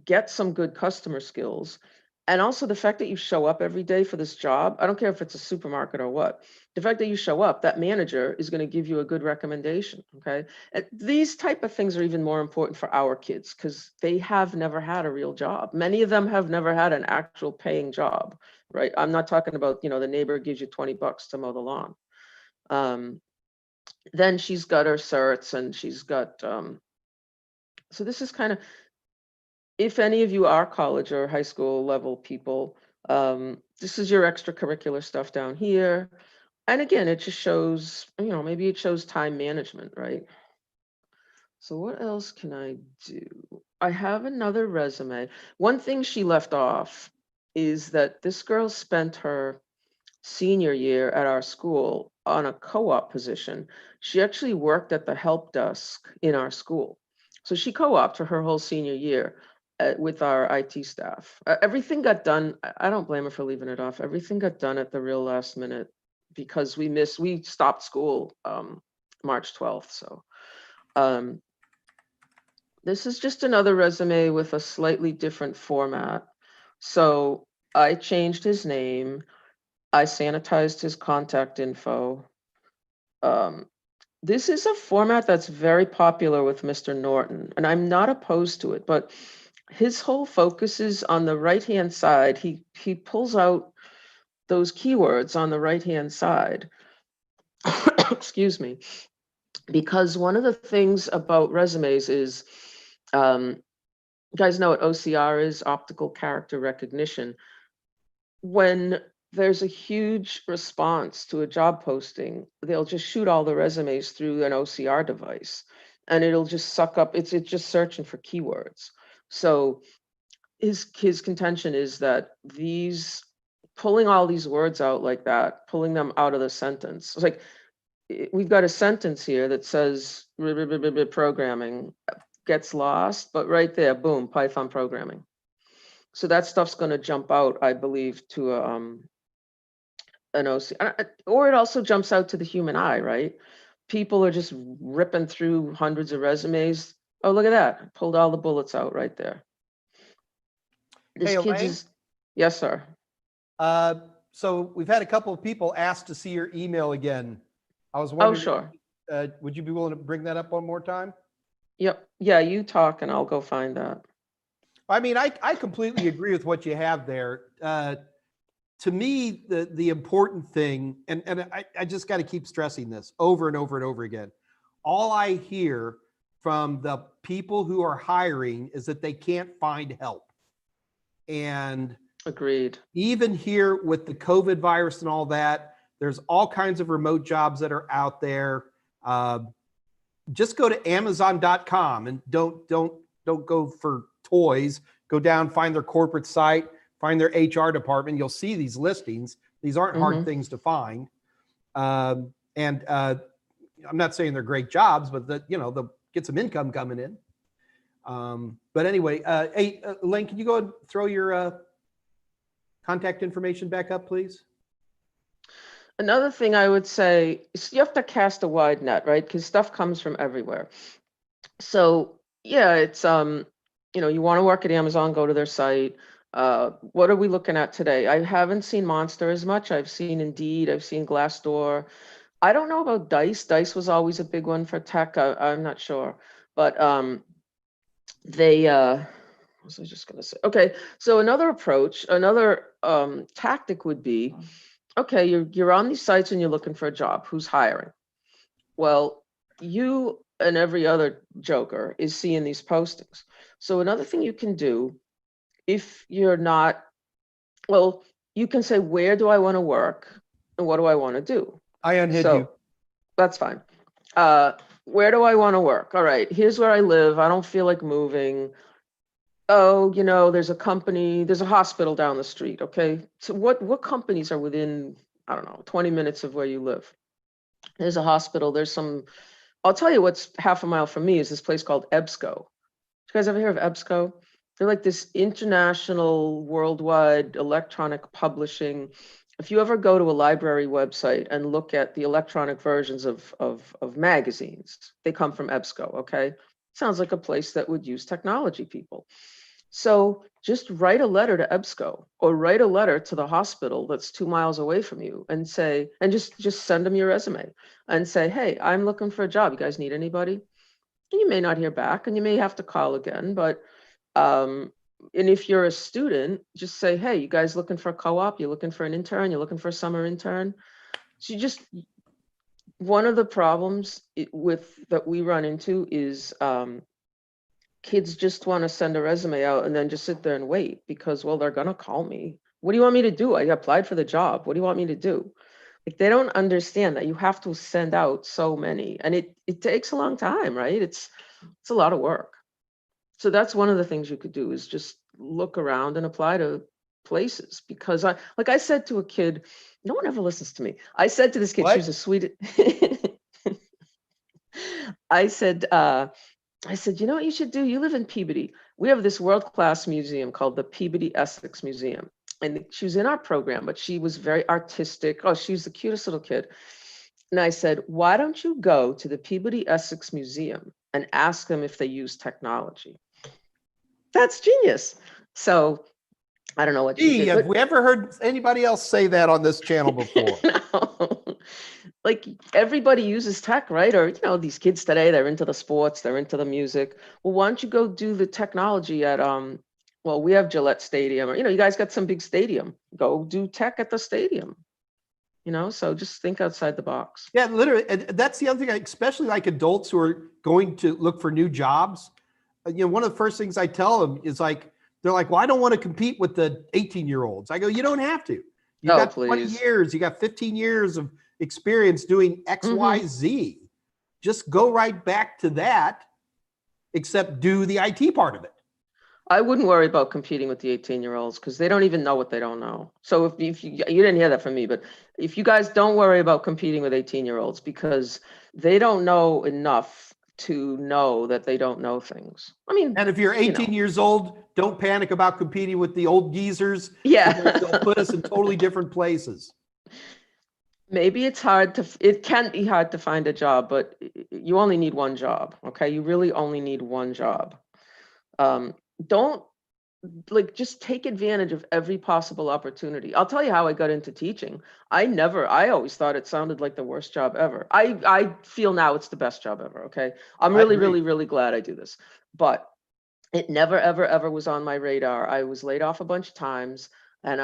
get some good customer skills. And also the fact that you show up every day for this job, I don't care if it's a supermarket or what, the fact that you show up, that manager is going to give you a good recommendation, okay? And these type of things are even more important for our kids because they have never had a real job. Many of them have never had an actual paying job, right? I'm not talking about, the neighbor gives you $20 to mow the lawn. Then she's got her certs and she's got, so this is kind of, if any of you are college or high school level people, this is your extracurricular stuff down here. And again, it just shows, maybe it shows time management, right? So what else can I do? I have another resume. One thing she left off is that this girl spent her senior year at our school on a co-op position. She actually worked at the help desk in our school. So she co-opted her whole senior year with our IT staff. Everything got done. I don't blame her for leaving it off. Everything got done at the real last minute because we stopped school March 12th. So this is just another resume with a slightly different format. So I changed his name. I sanitized his contact info. This is a format that's very popular with Mr. Norton, and I'm not opposed to it, but his whole focus is on the right-hand side. He pulls out those keywords on the right-hand side. Excuse me. Because one of the things about resumes is, you guys know what OCR is, optical character recognition. When there's a huge response to a job posting, they'll just shoot all the resumes through an OCR device and it'll just suck up, it's just searching for keywords. So his contention is that pulling all these words out like that, pulling them out of the sentence, it's like, we've got a sentence here that says programming gets lost, but right there, boom, Python programming. So that stuff's going to jump out, I believe, to an OC, or it also jumps out to the human eye, right? People are just ripping through hundreds of resumes. Oh, look at that. I pulled all the bullets out right there. This
Hey,
kid's
Elaine?
is, yes, sir.
So we've had a couple of people ask to see your email again. I was wondering,
sure.
Would you be willing to bring that up one more time?
Yep. Yeah, you talk and I'll go find that.
I mean, I completely agree with what you have there. To me, the important thing, and I just got to keep stressing this over and over and over again. All I hear from the people who are hiring is that they can't find help. And
Agreed.
even here with the COVID virus and all that, there's all kinds of remote jobs that are out there. Just go to Amazon.com and don't go for toys. Go down, find their corporate site, find their HR department. You'll see these listings. These aren't hard things to find. I'm not saying they're great jobs, but that, you know, they'll get some income coming in. But anyway, hey, Elaine, can you go and throw your contact information back up, please?
Another thing I would say is you have to cast a wide net, right? Because stuff comes from everywhere. So yeah, it's you know, you want to work at Amazon, go to their site. What are we looking at today? I haven't seen Monster as much. I've seen Indeed, I've seen Glassdoor. I don't know about Dice. Dice was always a big one for tech. I'm not sure, but they what was I just gonna say? Okay, so another approach, another tactic would be, okay, you're on these sites and you're looking for a job. Who's hiring? Well, you and every other joker is seeing these postings. So another thing you can do, if you're not, well, you can say, where do I want to work and what do I want to do?
I unhid
So
you.
that's fine. Where do I want to work? All right, here's where I live. I don't feel like moving. Oh, you know, there's a company, there's a hospital down the street. Okay. So what companies are within, I don't know, 20 minutes of where you live? There's a hospital, there's some, I'll tell you what's half a mile from me is this place called EBSCO. You guys ever hear of EBSCO? They're like this international, worldwide electronic publishing. If you ever go to a library website and look at the electronic versions of magazines, they come from EBSCO, okay? Sounds like a place that would use technology people. So just write a letter to EBSCO or write a letter to the hospital that's 2 miles away from you and say, and just send them your resume and say, hey, I'm looking for a job. You guys need anybody? And you may not hear back and you may have to call again, but and if you're a student, just say, hey, you guys looking for a co-op? You're looking for an intern? You're looking for a summer intern? So you just, one of the problems that we run into is kids just want to send a resume out and then just sit there and wait because, well, they're going to call me. What do you want me to do? I applied for the job. What do you want me to do? Like, they don't understand that you have to send out so many, and it takes a long time, right? It's a lot of work. So that's one of the things you could do is just look around and apply to places, because like I said to a kid, no one ever listens to me. I said to this kid,
What?
she was a sweet, I said, you know what you should do? You live in Peabody. We have this world-class museum called the Peabody Essex Museum. And she was in our program, but she was very artistic. Oh, she was the cutest little kid. And I said, why don't you go to the Peabody Essex Museum and ask them if they use technology? That's genius. So I don't know what she
Gee,
did.
have we ever heard anybody else say that on this channel before?
No. Like, everybody uses tech, right? Or, you know, these kids today, they're into the sports, they're into the music. Well, why don't you go do the technology at, well, we have Gillette Stadium, or, you know, you guys got some big stadium. Go do tech at the stadium. You know, so just think outside the box.
Yeah, literally. And that's the other thing, especially like adults who are going to look for new jobs. You know, one of the first things I tell them is like, they're like, well, I don't want to compete with the 18-year-olds. I go, you don't have to. You got 20 years, you got 15 years of experience doing X, Y, Z. Just go right back to that, except do the IT part of it.
I wouldn't worry about competing with the 18-year-olds because they don't even know what they don't know. So if you didn't hear that from me, but if you guys don't worry about competing with 18-year-olds because they don't know enough to know that they don't know things. I mean,
and if you're 18 years old, don't panic about competing with the old geezers.
Yeah.
They'll put us in totally different places.
Maybe it can be hard to find a job, but you only need one job. Okay. You really only need one job. Don't like just take advantage of every possible opportunity. I'll tell you how I got into teaching. I always thought it sounded like the worst job ever. I feel now it's the best job ever. Okay. I'm
I
really,
agree.
really, really glad I do this, but it never, ever, ever was on my radar. I was laid off a bunch of times, and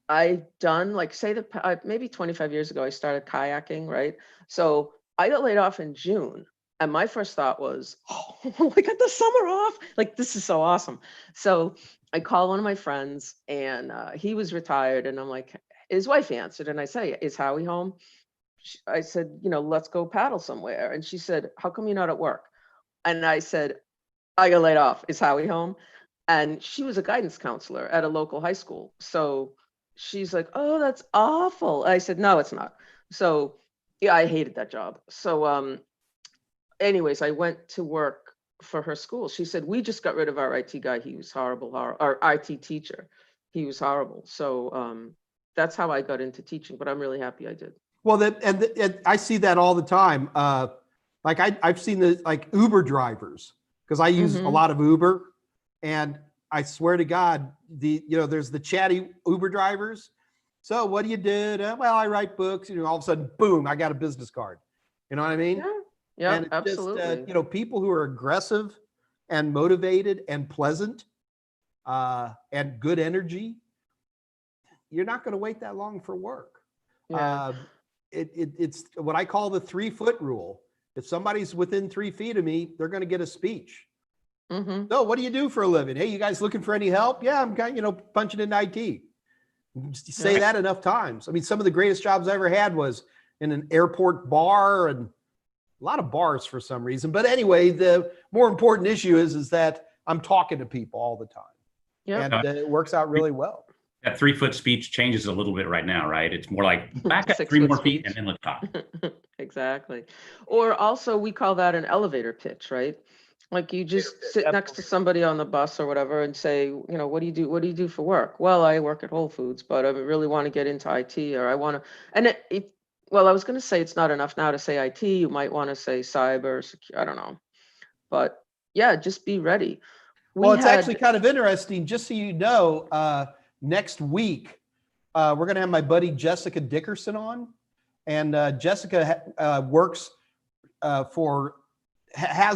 I done like say that maybe 25 years ago, I started kayaking, right? So I got laid off in June. And my first thought was, oh, I got the summer off. Like, this is so awesome. So I called one of my friends, and he was retired. And I'm like, his wife answered, and I say, is Howie home? I said, let's go paddle somewhere. And she said, how come you're not at work? And I said, I got laid off. Is Howie home? And she was a guidance counselor at a local high school. So she's like, oh, that's awful. I said, no, it's not. So yeah, I hated that job. So anyways, I went to work for her school. She said, we just got rid of our IT guy. He was horrible. Our IT teacher, he was horrible. So that's how I got into teaching, but I'm really happy I did.
Well, and I see that all the time. Like I've seen the like Uber drivers, because I use a lot of Uber, and I swear to God, there's the chatty Uber drivers. So what do you do? Well, I write books. All of a sudden, boom, I got a business card. You know what I mean?
Yeah. Yeah,
and it's
absolutely.
Just, people who are aggressive and motivated and pleasant and good energy, you're not going to wait that long for work.
Yeah.
It's what I call the 3-foot rule. If somebody's within 3 feet of me, they're going to get a speech. So what do you do for a living? Hey, you guys looking for any help? Yeah, I'm kind of, punching in IT. Just say that enough times. I mean, some of the greatest jobs I ever had was in an airport bar, and a lot of bars for some reason. But anyway, the more important issue is that I'm talking to people all the time.
Yeah.
And it works out really well.
That 3-foot speech changes a little bit right now, right? It's more like back up 3
6-foot
more feet
speech.
and then let's talk.
Exactly. Or also we call that an elevator pitch, right? Like you just sit next to somebody on the bus or whatever and say, what do you do? What do you do for work? Well, I work at Whole Foods, but I really want to get into IT, or I want to, and well, I was going to say it's not enough now to say IT. You might want to say cyber, I don't know. But yeah, just be ready.
Well, it's actually kind of interesting, just so you know, next week, we're going to have my buddy Jessica Dickerson on. And Jessica has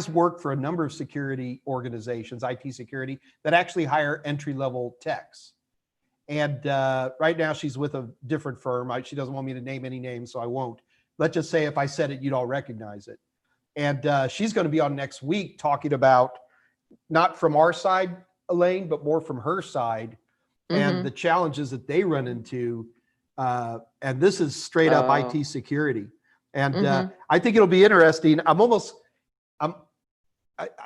worked for a number of security organizations, IT security, that actually hire entry-level techs. And right now she's with a different firm. She doesn't want me to name any names, so I won't. Let's just say if I said it, you'd all recognize it. And she's going to be on next week talking about, not from our side, Elaine, but more from her side, and the challenges that they run into. And this is straight up IT security. And I think it'll be interesting.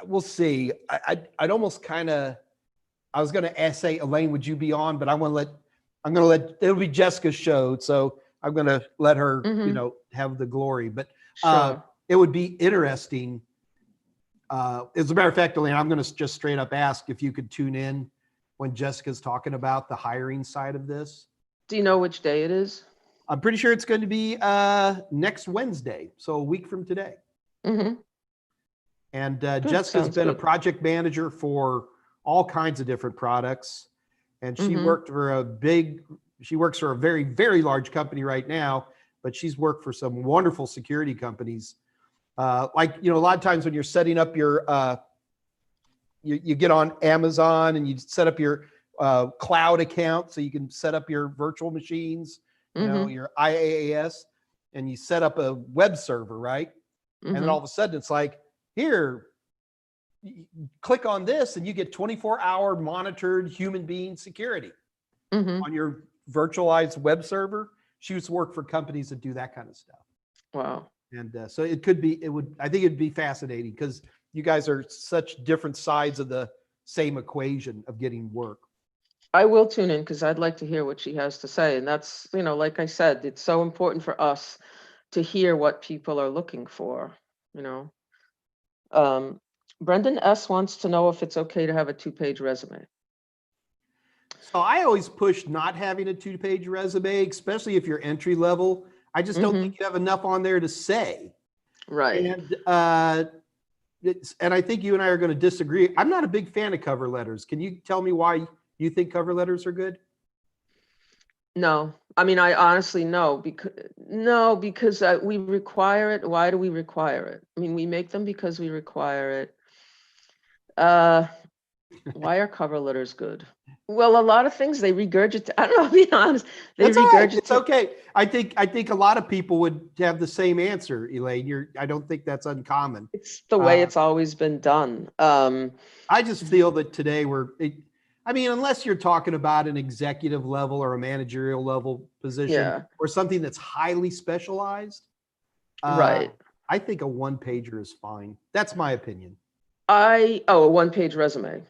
We'll see. I'd almost I was going to say, Elaine, would you be on? But I'm going to let, it'll be Jessica's show. So I'm going to let her, have the glory. But
Sure.
It would be interesting. As a matter of fact, Elaine, I'm going to just straight up ask if you could tune in when Jessica's talking about the hiring side of this.
Do you know which day it is?
I'm pretty sure it's going to be next Wednesday, so a week from today. And Jessica's been a project manager for all kinds of different products. And she works for a very, very large company right now, but she's worked for some wonderful security companies. Like, a lot of times when you're setting up your, you get on Amazon and you set up your cloud account so you can set up your virtual machines, your IaaS, and you set up a web server, right? And then all of a sudden it's like, here, click on this and you get 24-hour monitored human being security on your virtualized web server. She used to work for companies that do that kind of stuff.
Wow.
And so I think it'd be fascinating because you guys are such different sides of the same equation of getting work.
I will tune in because I'd like to hear what she has to say. And that's, like I said, it's so important for us to hear what people are looking for, Brendan S. wants to know if it's okay to have a 2-page resume.
So I always push not having a 2-page resume, especially if you're entry level. I just don't think you have enough on there to say.
Right.
And and I think you and I are going to disagree. I'm not a big fan of cover letters. Can you tell me why you think cover letters are good?
No, I mean, I honestly because we require it. Why do we require it? I mean, we make them because we require it. Why are cover letters good? Well, a lot of things they regurgitate. I don't know, to be honest. They
That's all right.
regurgitate.
It's okay. I think a lot of people would have the same answer, Elaine. I don't think that's uncommon.
It's the way it's always been done.
I just feel that today I mean, unless you're talking about an executive level or a managerial level position or something that's highly specialized.
Right.
I think a one-pager is fine. That's my opinion.
A one-page resume.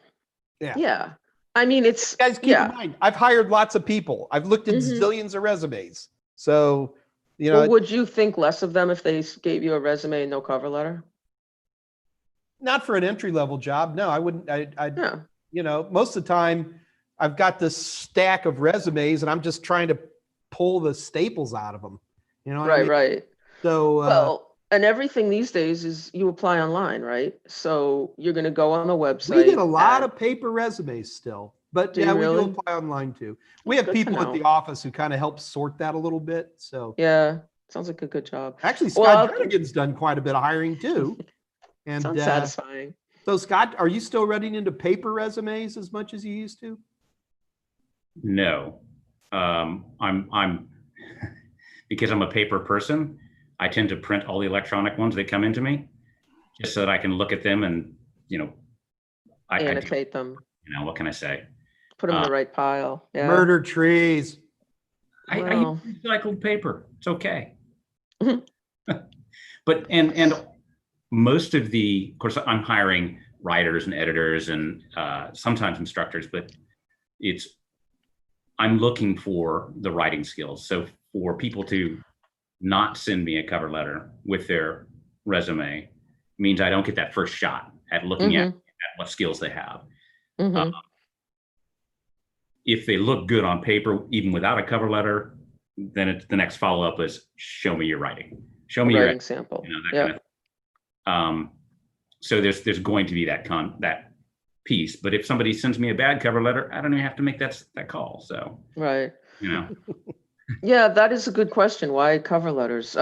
Yeah.
Yeah. I mean, it's
guys keep in mind, I've hired lots of people. I've looked at zillions of resumes. So,
well, would you think less of them if they gave you a resume and no cover letter?
Not for an entry-level job. No, I wouldn't. Most of the time I've got this stack of resumes and I'm just trying to pull the staples out of them. You know what I mean?
Right.
So,
well, and everything these days is you apply online, right? So you're going to go on the website.
We get a lot of paper resumes still, but
Do
we
really?
do apply online too. We have
Good to
people at
know.
the office who kind of help sort that a little bit. So
yeah, sounds like a good job.
actually, Scott Jernigan's done quite a bit of hiring too. And
sounds satisfying.
So Scott, are you still running into paper resumes as much as you used to?
No, I'm because I'm a paper person. I tend to print all the electronic ones that come into me, just so that I can look at them and
Annotate them.
What can I say?
Put them in the right pile. Yeah.
Murder trees.
I use recycled paper. It's okay. But and most of course, I'm hiring writers and editors and sometimes instructors, but I'm looking for the writing skills. So for people to not send me a cover letter with their resume means I don't get that first shot at looking at what skills they have. If they look good on paper, even without a cover letter, then the next follow-up is show me your writing. Show me your
writing sample.
Kind of. So there's going to be that piece. But if somebody sends me a bad cover letter, I don't even have to make that call. So
right. Yeah, that is a good question. Why cover letters?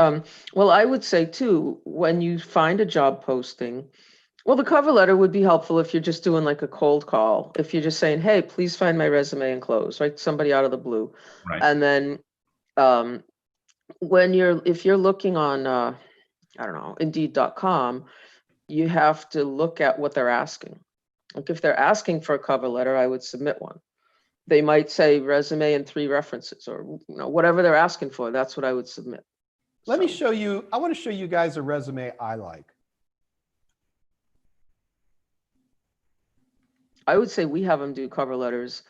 Well, I would say too, when you find a job posting, well, the cover letter would be helpful if you're just doing like a cold call. If you're just saying, hey, please find my resume and close, right? Somebody out of the blue.
Right.
And then if you're looking on, I don't know, Indeed.com, you have to look at what they're asking. Like if they're asking for a cover letter, I would submit one. They might say resume and 3 references or whatever they're asking for. That's what I would submit.
Let me show you. I want to show you guys a resume I like.
I would say we have them do cover letters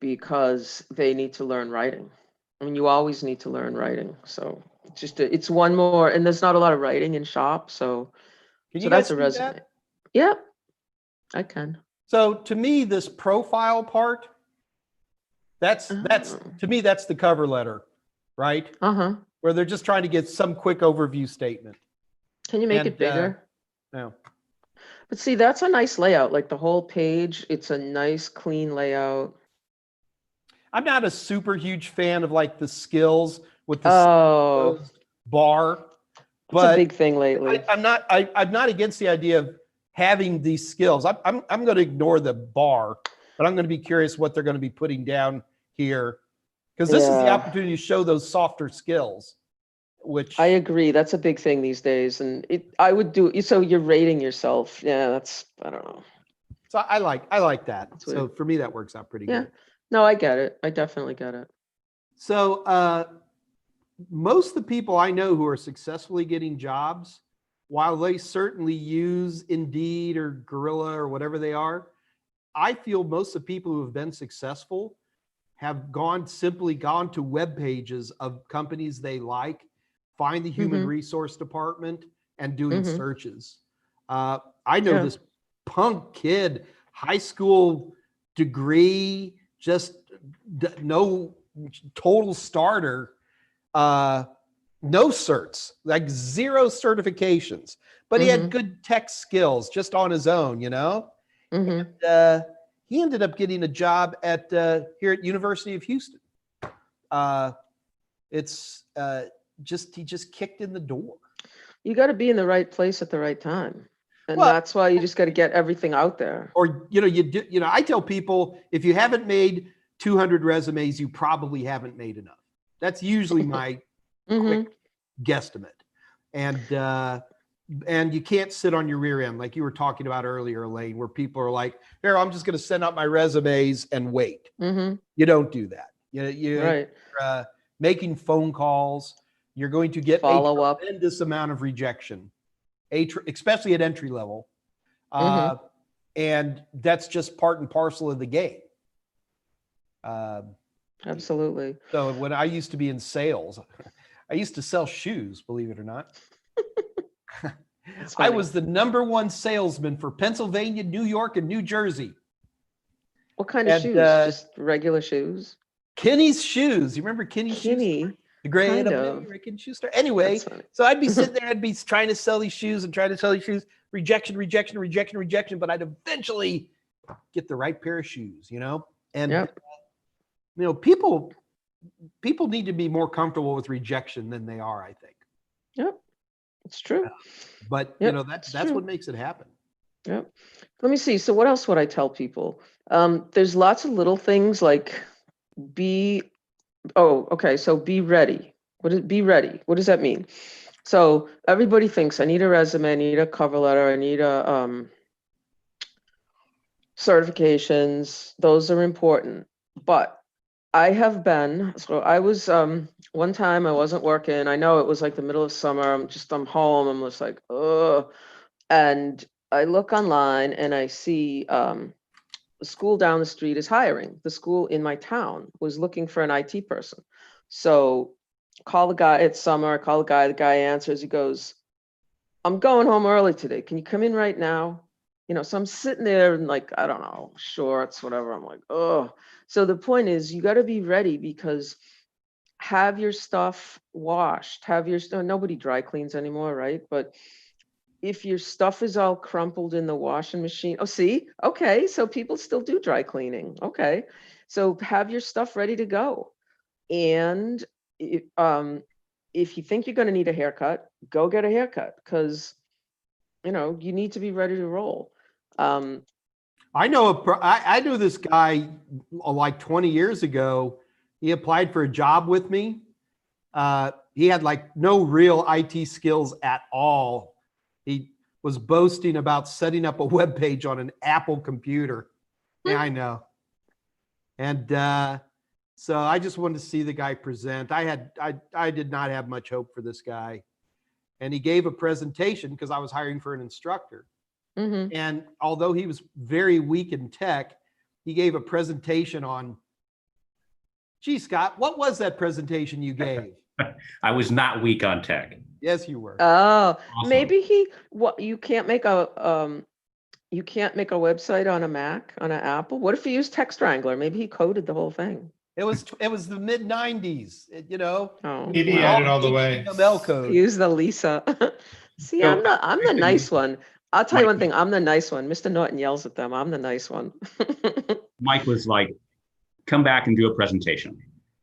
because they need to learn writing. I mean, you always need to learn writing. So it's one more, and there's not a lot of writing in shop. So that's a resume.
That?
Yeah, I can.
So to me, this profile part, that's to me, that's the cover letter, right? Where they're just trying to get some quick overview statement.
Can you make it bigger?
No.
But see, that's a nice layout. Like the whole page, it's a nice, clean layout.
I'm not a super huge fan of like the skills with the bar.
But it's a big thing lately.
I'm not against the idea of having these skills. I'm going to ignore the bar, but I'm going to be curious what they're going to be putting down here, because this is the opportunity to show those softer skills. Which
I agree, that's a big thing these days, and I would do. So you're rating yourself. Yeah, I don't know.
So I like that. So for me, that works out pretty good.
No, I get it. I definitely get it.
So most of the people I know who are successfully getting jobs, while they certainly use Indeed or Gorilla or whatever they are, I feel most of the people who have been successful have simply gone to web pages of companies they like, find the human resource department, and doing searches. I know this punk kid, high school degree, just no total starter, no certs, like 0 certifications, but he had good tech skills just on his own, you know? And he ended up getting a job at here at University of Houston. It's he just kicked in the door.
You got to be in the right place at the right time. And
Well,
that's why you just got to get everything out there.
Or, I tell people, if you haven't made 200 resumes, you probably haven't made enough. That's usually my quick guesstimate. And you can't sit on your rear end like you were talking about earlier, Elaine, where people are like, here, I'm just going to send out my resumes and wait. You don't do that. You're making phone calls. You're going to get
Follow
a
up.
tremendous amount of rejection, especially at entry level. And that's just part and parcel of the game.
Absolutely.
So when I used to be in sales, I used to sell shoes, believe it or not. I was the #1 salesman for Pennsylvania, New York, and New Jersey.
What kind of shoes? Just regular shoes?
Kenny's shoes. You remember Kenny's shoes? The great American shoe store. Anyway, so I'd be sitting there, I'd be trying to sell these shoes and trying to sell these shoes. Rejection, rejection, rejection, rejection. But I'd eventually get the right pair of shoes, you know? And, people need to be more comfortable with rejection than they are, I think.
Yep, it's true.
But, that's what makes it happen.
Yep. Let me see. So what else would I tell people? There's lots of little things like so be ready. Be ready? What does that mean? So everybody thinks I need a resume, I need a cover letter, I need a certifications. Those are important. But I was one time I wasn't working. I know it was like the middle of summer. I'm home. I'm just like, ugh. And I look online and I see the school down the street is hiring. The school in my town was looking for an IT person. So call the guy, it's summer, call the guy answers, he goes, I'm going home early today. Can you come in right now? So I'm sitting there in like, I don't know, shorts, whatever. I'm like, oh. So the point is you got to be ready because have your stuff washed, nobody dry cleans anymore, right? But if your stuff is all crumpled in the washing machine, okay, so people still do dry cleaning. Okay, so have your stuff ready to go. And if you think you're going to need a haircut, go get a haircut because, you need to be ready to roll.
I knew this guy like 20 years ago. He applied for a job with me. He had like no real IT skills at all. He was boasting about setting up a web page on an Apple computer. Yeah, I know. And so I just wanted to see the guy present. I did not have much hope for this guy. And he gave a presentation because I was hiring for an instructor. And although he was very weak in tech, he gave a presentation on, gee, Scott, what was that presentation you gave?
I was not weak on tech.
Yes, you were.
Oh,
Awesome.
Maybe you can't make a website on a Mac, on an Apple. What if you use Text Wrangler? Maybe he coded the whole thing.
It was the mid 90s,
Oh,
Maybe he had it all the way.
HTML code.
Use the Lisa. See, I'm the nice one. I'll tell you one thing. I'm the nice one. Mr. Norton yells at them. I'm the nice one.
Mike was like, come back and do a presentation.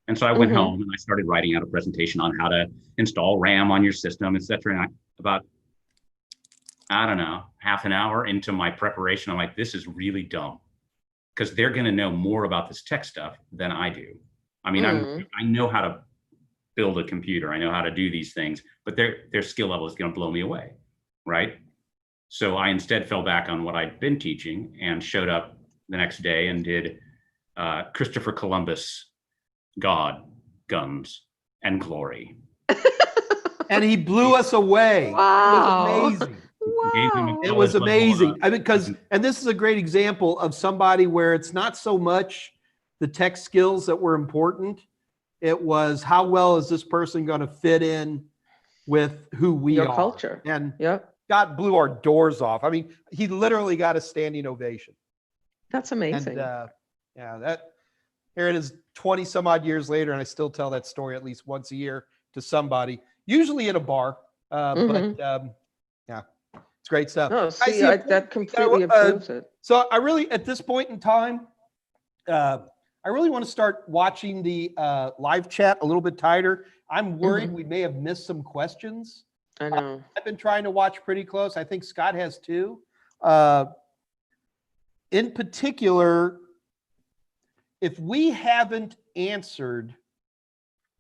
And so I went home and I started writing out a presentation on how to install RAM on your system, et cetera. And about, I don't know, half an hour into my preparation, I'm like, this is really dumb because they're going to know more about this tech stuff than I do. I mean, I know how to build a computer. I know how to do these things, but their skill level is going to blow me away, right? So I instead fell back on what I'd been teaching and showed up the next day and did Christopher Columbus, God, Guns, and Glory.
And he blew us away.
Wow.
It was amazing.
Wow.
It was amazing. And this is a great example of somebody where it's not so much the tech skills that were important. It was how well is this person going to fit in with who we are.
Your culture.
And
yep.
God blew our doors off. I mean, he literally got a standing ovation.
That's amazing.
And here it is 20 some odd years later, and I still tell that story at least once a year to somebody. usually at a bar. But yeah, it's great stuff.
Oh,
I
see,
see a
that completely improves it.
So I really, at this point in time, I really want to start watching the live chat a little bit tighter. I'm worried we may have missed some questions.
I know.
I've been trying to watch pretty close. I think Scott has too. In particular, if we haven't answered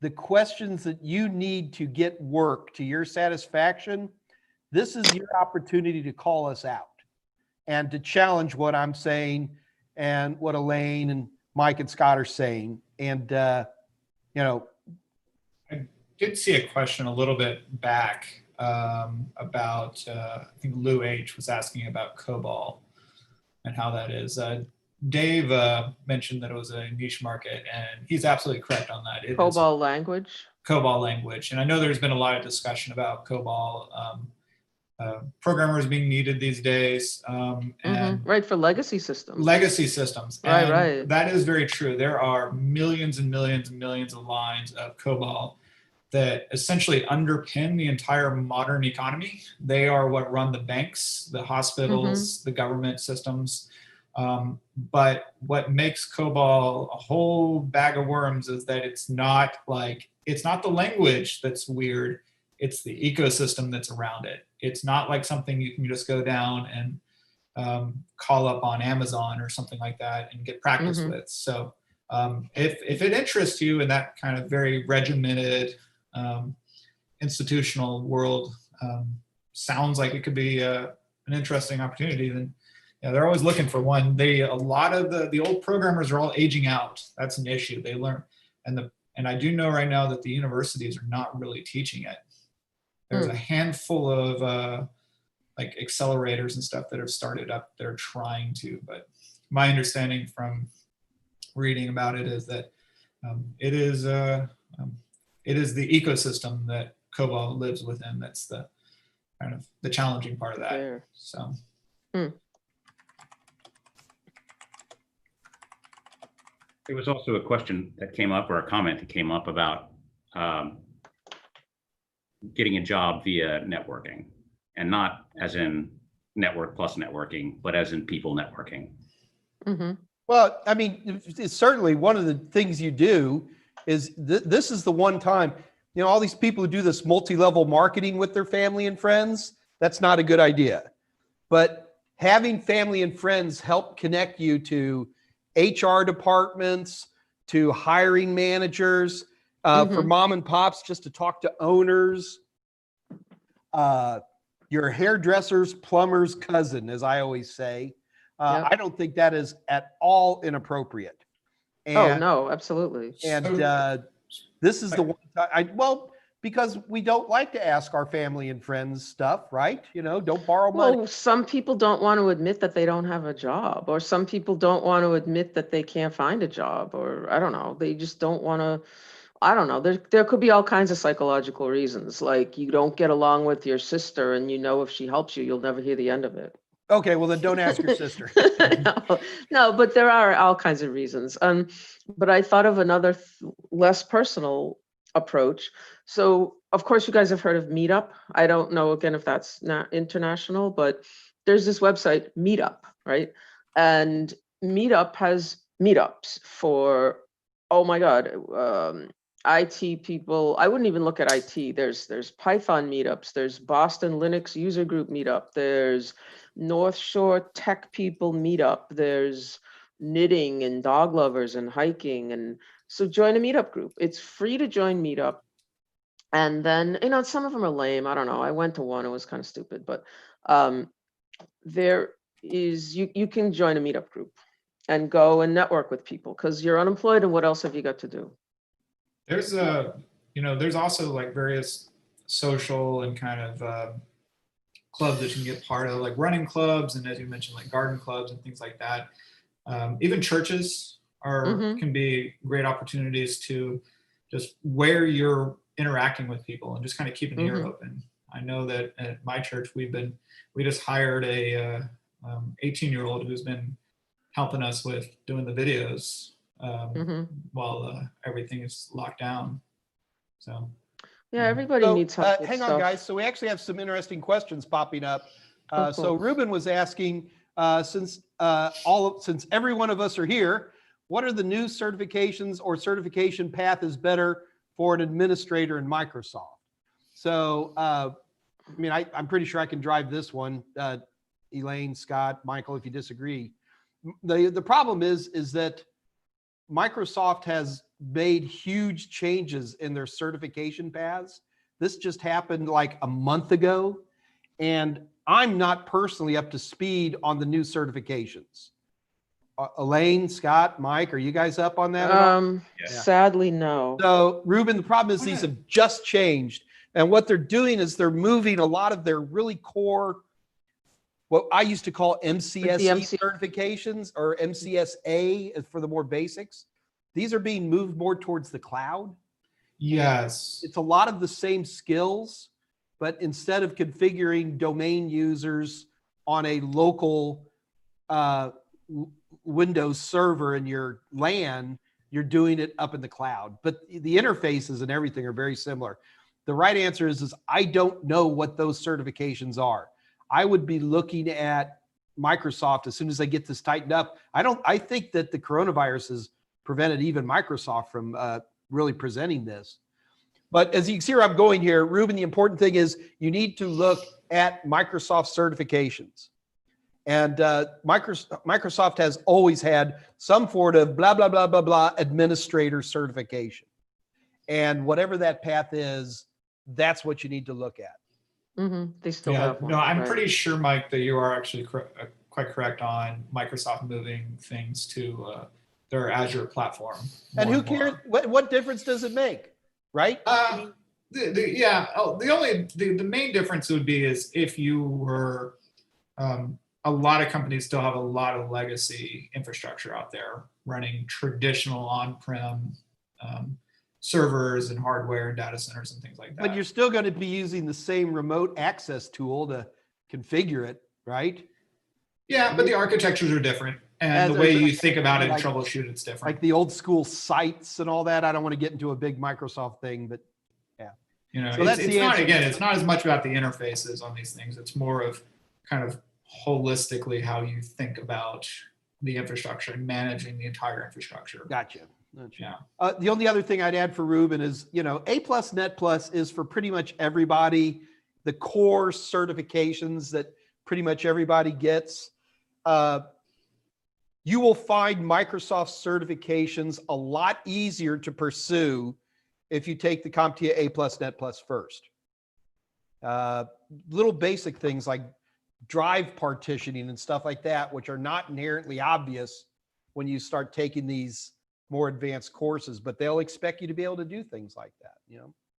the questions that you need to get work to your satisfaction, this is your opportunity to call us out and to challenge what I'm saying and what Elaine and Mike and Scott are saying. And, you know,
I did see a question a little bit back about, I think Lou H was asking about COBOL and how that is. Dave mentioned that it was a niche market, and he's absolutely correct on that.
COBOL language?
COBOL language. And I know there's been a lot of discussion about COBOL programmers being needed these days. And
right, for legacy systems.
Legacy systems.
Right,
and
right.
That is very true. There are millions and millions and millions of lines of COBOL that essentially underpin the entire modern economy. They are what run the banks, the hospitals, the government systems. But what makes COBOL a whole bag of worms is that it's not the language that's weird, it's the ecosystem that's around it. It's not like something you can just go down and call up on Amazon or something like that and get practice with. So if it interests you in that kind of very regimented institutional world, sounds like it could be an interesting opportunity, then yeah, they're always looking for one. A lot of the old programmers are all aging out. That's an issue. They learn, and I do know right now that the universities are not really teaching it. There's a handful of like accelerators and stuff that have started up. They're trying to, but my understanding from reading about it is that it is the ecosystem that COBOL lives within. That's the kind of the challenging part of that.
Fair.
So.
There was also a question that came up, or a comment that came up about getting a job via networking, and not as in network plus networking, but as in people networking.
well, I mean, it's certainly one of the things you do is this is the one time, you know, all these people who do this multi-level marketing with their family and friends, that's not a good idea. But having family and friends help connect you to HR departments, to hiring managers, for mom and pops, just to talk to owners, your hairdresser's plumber's cousin, as I always say. I don't think that is at all inappropriate. And,
no, absolutely.
And this is the one because we don't like to ask our family and friends stuff, right? You know, don't borrow money.
Well, some people don't want to admit that they don't have a job, or some people don't want to admit that they can't find a job, or I don't know, they just don't want to. I don't know. There could be all kinds of psychological reasons, like you don't get along with your sister, and you know if she helps you, you'll never hear the end of it.
Okay, well then don't ask your sister.
No, but there are all kinds of reasons. But I thought of another less personal approach. So of course you guys have heard of Meetup. I don't know again if that's not international, but there's this website Meetup, right? And Meetup has meetups for, oh my God, IT people. I wouldn't even look at IT. There's Python meetups, there's Boston Linux user group meetup, there's North Shore tech people meetup, there's knitting and dog lovers and hiking. And so join a meetup group. It's free to join Meetup. And then, you know, some of them are lame. I don't know. I went to one, it was kind of stupid, but there is, you can join a meetup group and go and network with people because you're unemployed, and what else have you got to do?
There's there's also like various social and kind of clubs that you can get part of, like running clubs, and as you mentioned, like garden clubs and things like that. Even churches can be great opportunities to just where you're interacting with people and just kind of keep an ear open. I know that at my church we just hired a 18-year-old who's been helping us with doing the videos while everything is locked down. So
Yeah, everybody
So
needs help with
hang on,
stuff.
guys. So we actually have some interesting questions popping up.
Oh,
So
cool.
Ruben was asking, since every one of us are here, what are the new certifications or certification path is better for an administrator in Microsoft? So, I mean, I'm pretty sure I can drive this one. Elaine, Scott, Michael, if you disagree. The problem is that Microsoft has made huge changes in their certification paths. This just happened like a month ago, and I'm not personally up to speed on the new certifications. Elaine, Scott, Mike, are you guys up on that at all?
Yeah.
Sadly, no.
So, Ruben, the problem is these have just changed, and what they're doing is they're moving a lot of their really core, what I used to call MCSE certifications, or MCSA for the more basics. These are being moved more towards the cloud.
Yes.
It's a lot of the same skills, but instead of configuring domain users on a local Windows server in your LAN, you're doing it up in the cloud. But the interfaces and everything are very similar. The right answer is I don't know what those certifications are. I would be looking at Microsoft as soon as they get this tightened up. I think that the coronavirus has prevented even Microsoft from really presenting this. But as you can see where I'm going here, Ruben, the important thing is you need to look at Microsoft certifications. And Microsoft has always had some sort of blah, blah, blah, blah, blah administrator certification. And whatever that path is, that's what you need to look at.
They still
Yeah,
have one.
no, I'm
right.
pretty sure, Mike, that you are actually quite correct on Microsoft moving things to their Azure platform.
And who cares? What difference does it make, right?
The main difference would be is if you were, a lot of companies still have a lot of legacy infrastructure out there running traditional on-prem servers and hardware and data centers and things like that.
But you're still going to be using the same remote access tool to configure it, right?
Yeah, but the architectures are different, and the way you think about it and troubleshoot it's different.
Like the old school sites and all that. I don't want to get into a big Microsoft thing, but yeah.
You know,
So that's the answer.
Again, it's not as much about the interfaces on these things. It's more of kind of holistically how you think about the infrastructure and managing the entire infrastructure.
Gotcha.
Yeah.
The only other thing I'd add for Ruben is, A+, Net Plus is for pretty much everybody. The core certifications that pretty much everybody gets. You will find Microsoft certifications a lot easier to pursue if you take the CompTIA A+, Net Plus first. Little basic things like drive partitioning and stuff like that, which are not inherently obvious when you start taking these more advanced courses, but they'll expect you to be able to do things like that,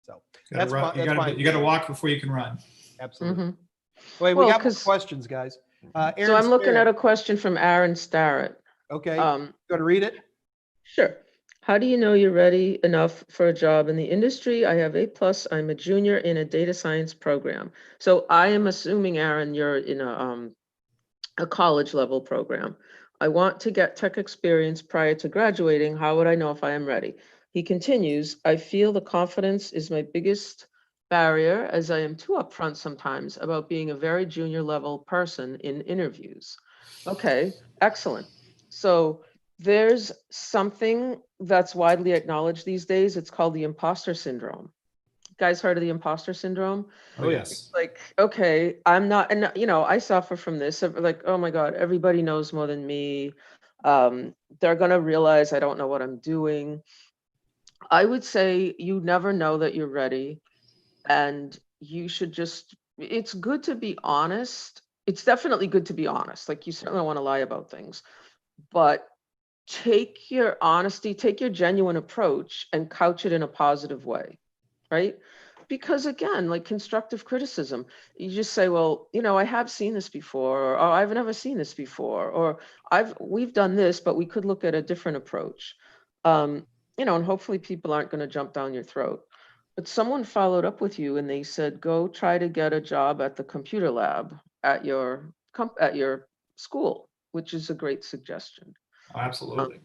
So
you got to walk before you can run.
Absolutely. Wait, we got more questions, guys.
So I'm looking at a question from Aaron Starrett.
Okay, going to read it?
Sure. How do you know you're ready enough for a job in the industry? I have A+, I'm a junior in a data science program. So I am assuming, Aaron, you're in a college level program. I want to get tech experience prior to graduating. How would I know if I am ready? He continues, I feel the confidence is my biggest barrier as I am too upfront sometimes about being a very junior level person in interviews. Okay, excellent. So there's something that's widely acknowledged these days. It's called the imposter syndrome. You guys heard of the imposter syndrome?
Oh, yes.
It's like, okay, I'm not, and I suffer from this. Like, oh my God, everybody knows more than me. They're going to realize I don't know what I'm doing. I would say you never know that you're ready, and you should it's good to be honest. It's definitely good to be honest. Like, you certainly don't want to lie about things, but take your honesty, take your genuine approach and couch it in a positive way, right? Because again, like constructive criticism, you just say, well, I have seen this before, or oh, I've never seen this before, or we've done this, but we could look at a different approach. And hopefully people aren't going to jump down your throat. But someone followed up with you and they said, go try to get a job at the computer lab at your school, which is a great suggestion.
Oh, absolutely.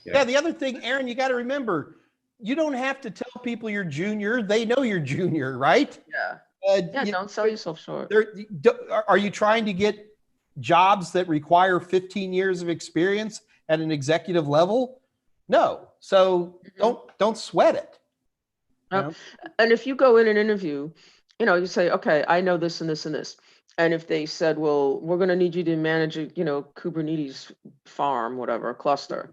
Yeah, the other thing, Aaron, you got to remember, you don't have to tell people you're junior. They know you're junior, right?
Yeah.
Yeah,
Don't sell yourself short.
Are you trying to get jobs that require 15 years of experience at an executive level? No. So don't sweat it. You know?
And if you go in an interview, you say, okay, I know this and this and this. And if they said, well, we're going to need you to manage a, Kubernetes farm, whatever, a cluster.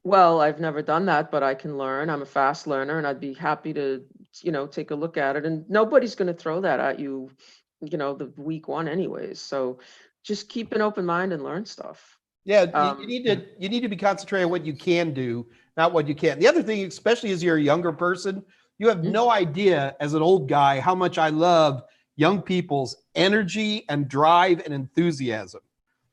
Well, I've never done that, but I can learn. I'm a fast learner and I'd be happy to, take a look at it. And nobody's going to throw that at you, the week one anyways. So just keep an open mind and learn stuff.
Yeah, you need to be concentrated on what you can do, not what you can't. The other thing, especially as you're a younger person, you have no idea as an old guy how much I love young people's energy and drive and enthusiasm.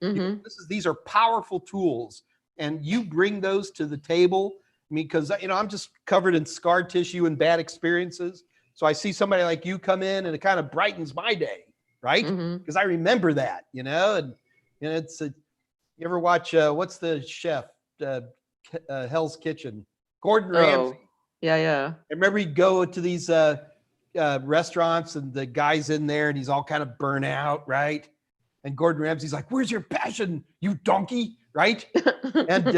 These are powerful tools, and you bring those to the table. I mean, because I'm just covered in scar tissue and bad experiences. So I see somebody like you come in, and it kind of brightens my day, right? Because I remember that, and it's a. You ever watch, what's the chef, Hell's Kitchen? Gordon Ramsay.
Yeah.
I remember he'd go to these restaurants and the guy's in there and he's all kind of burnt out, right? And Gordon Ramsay's like, where's your passion, you donkey, right? And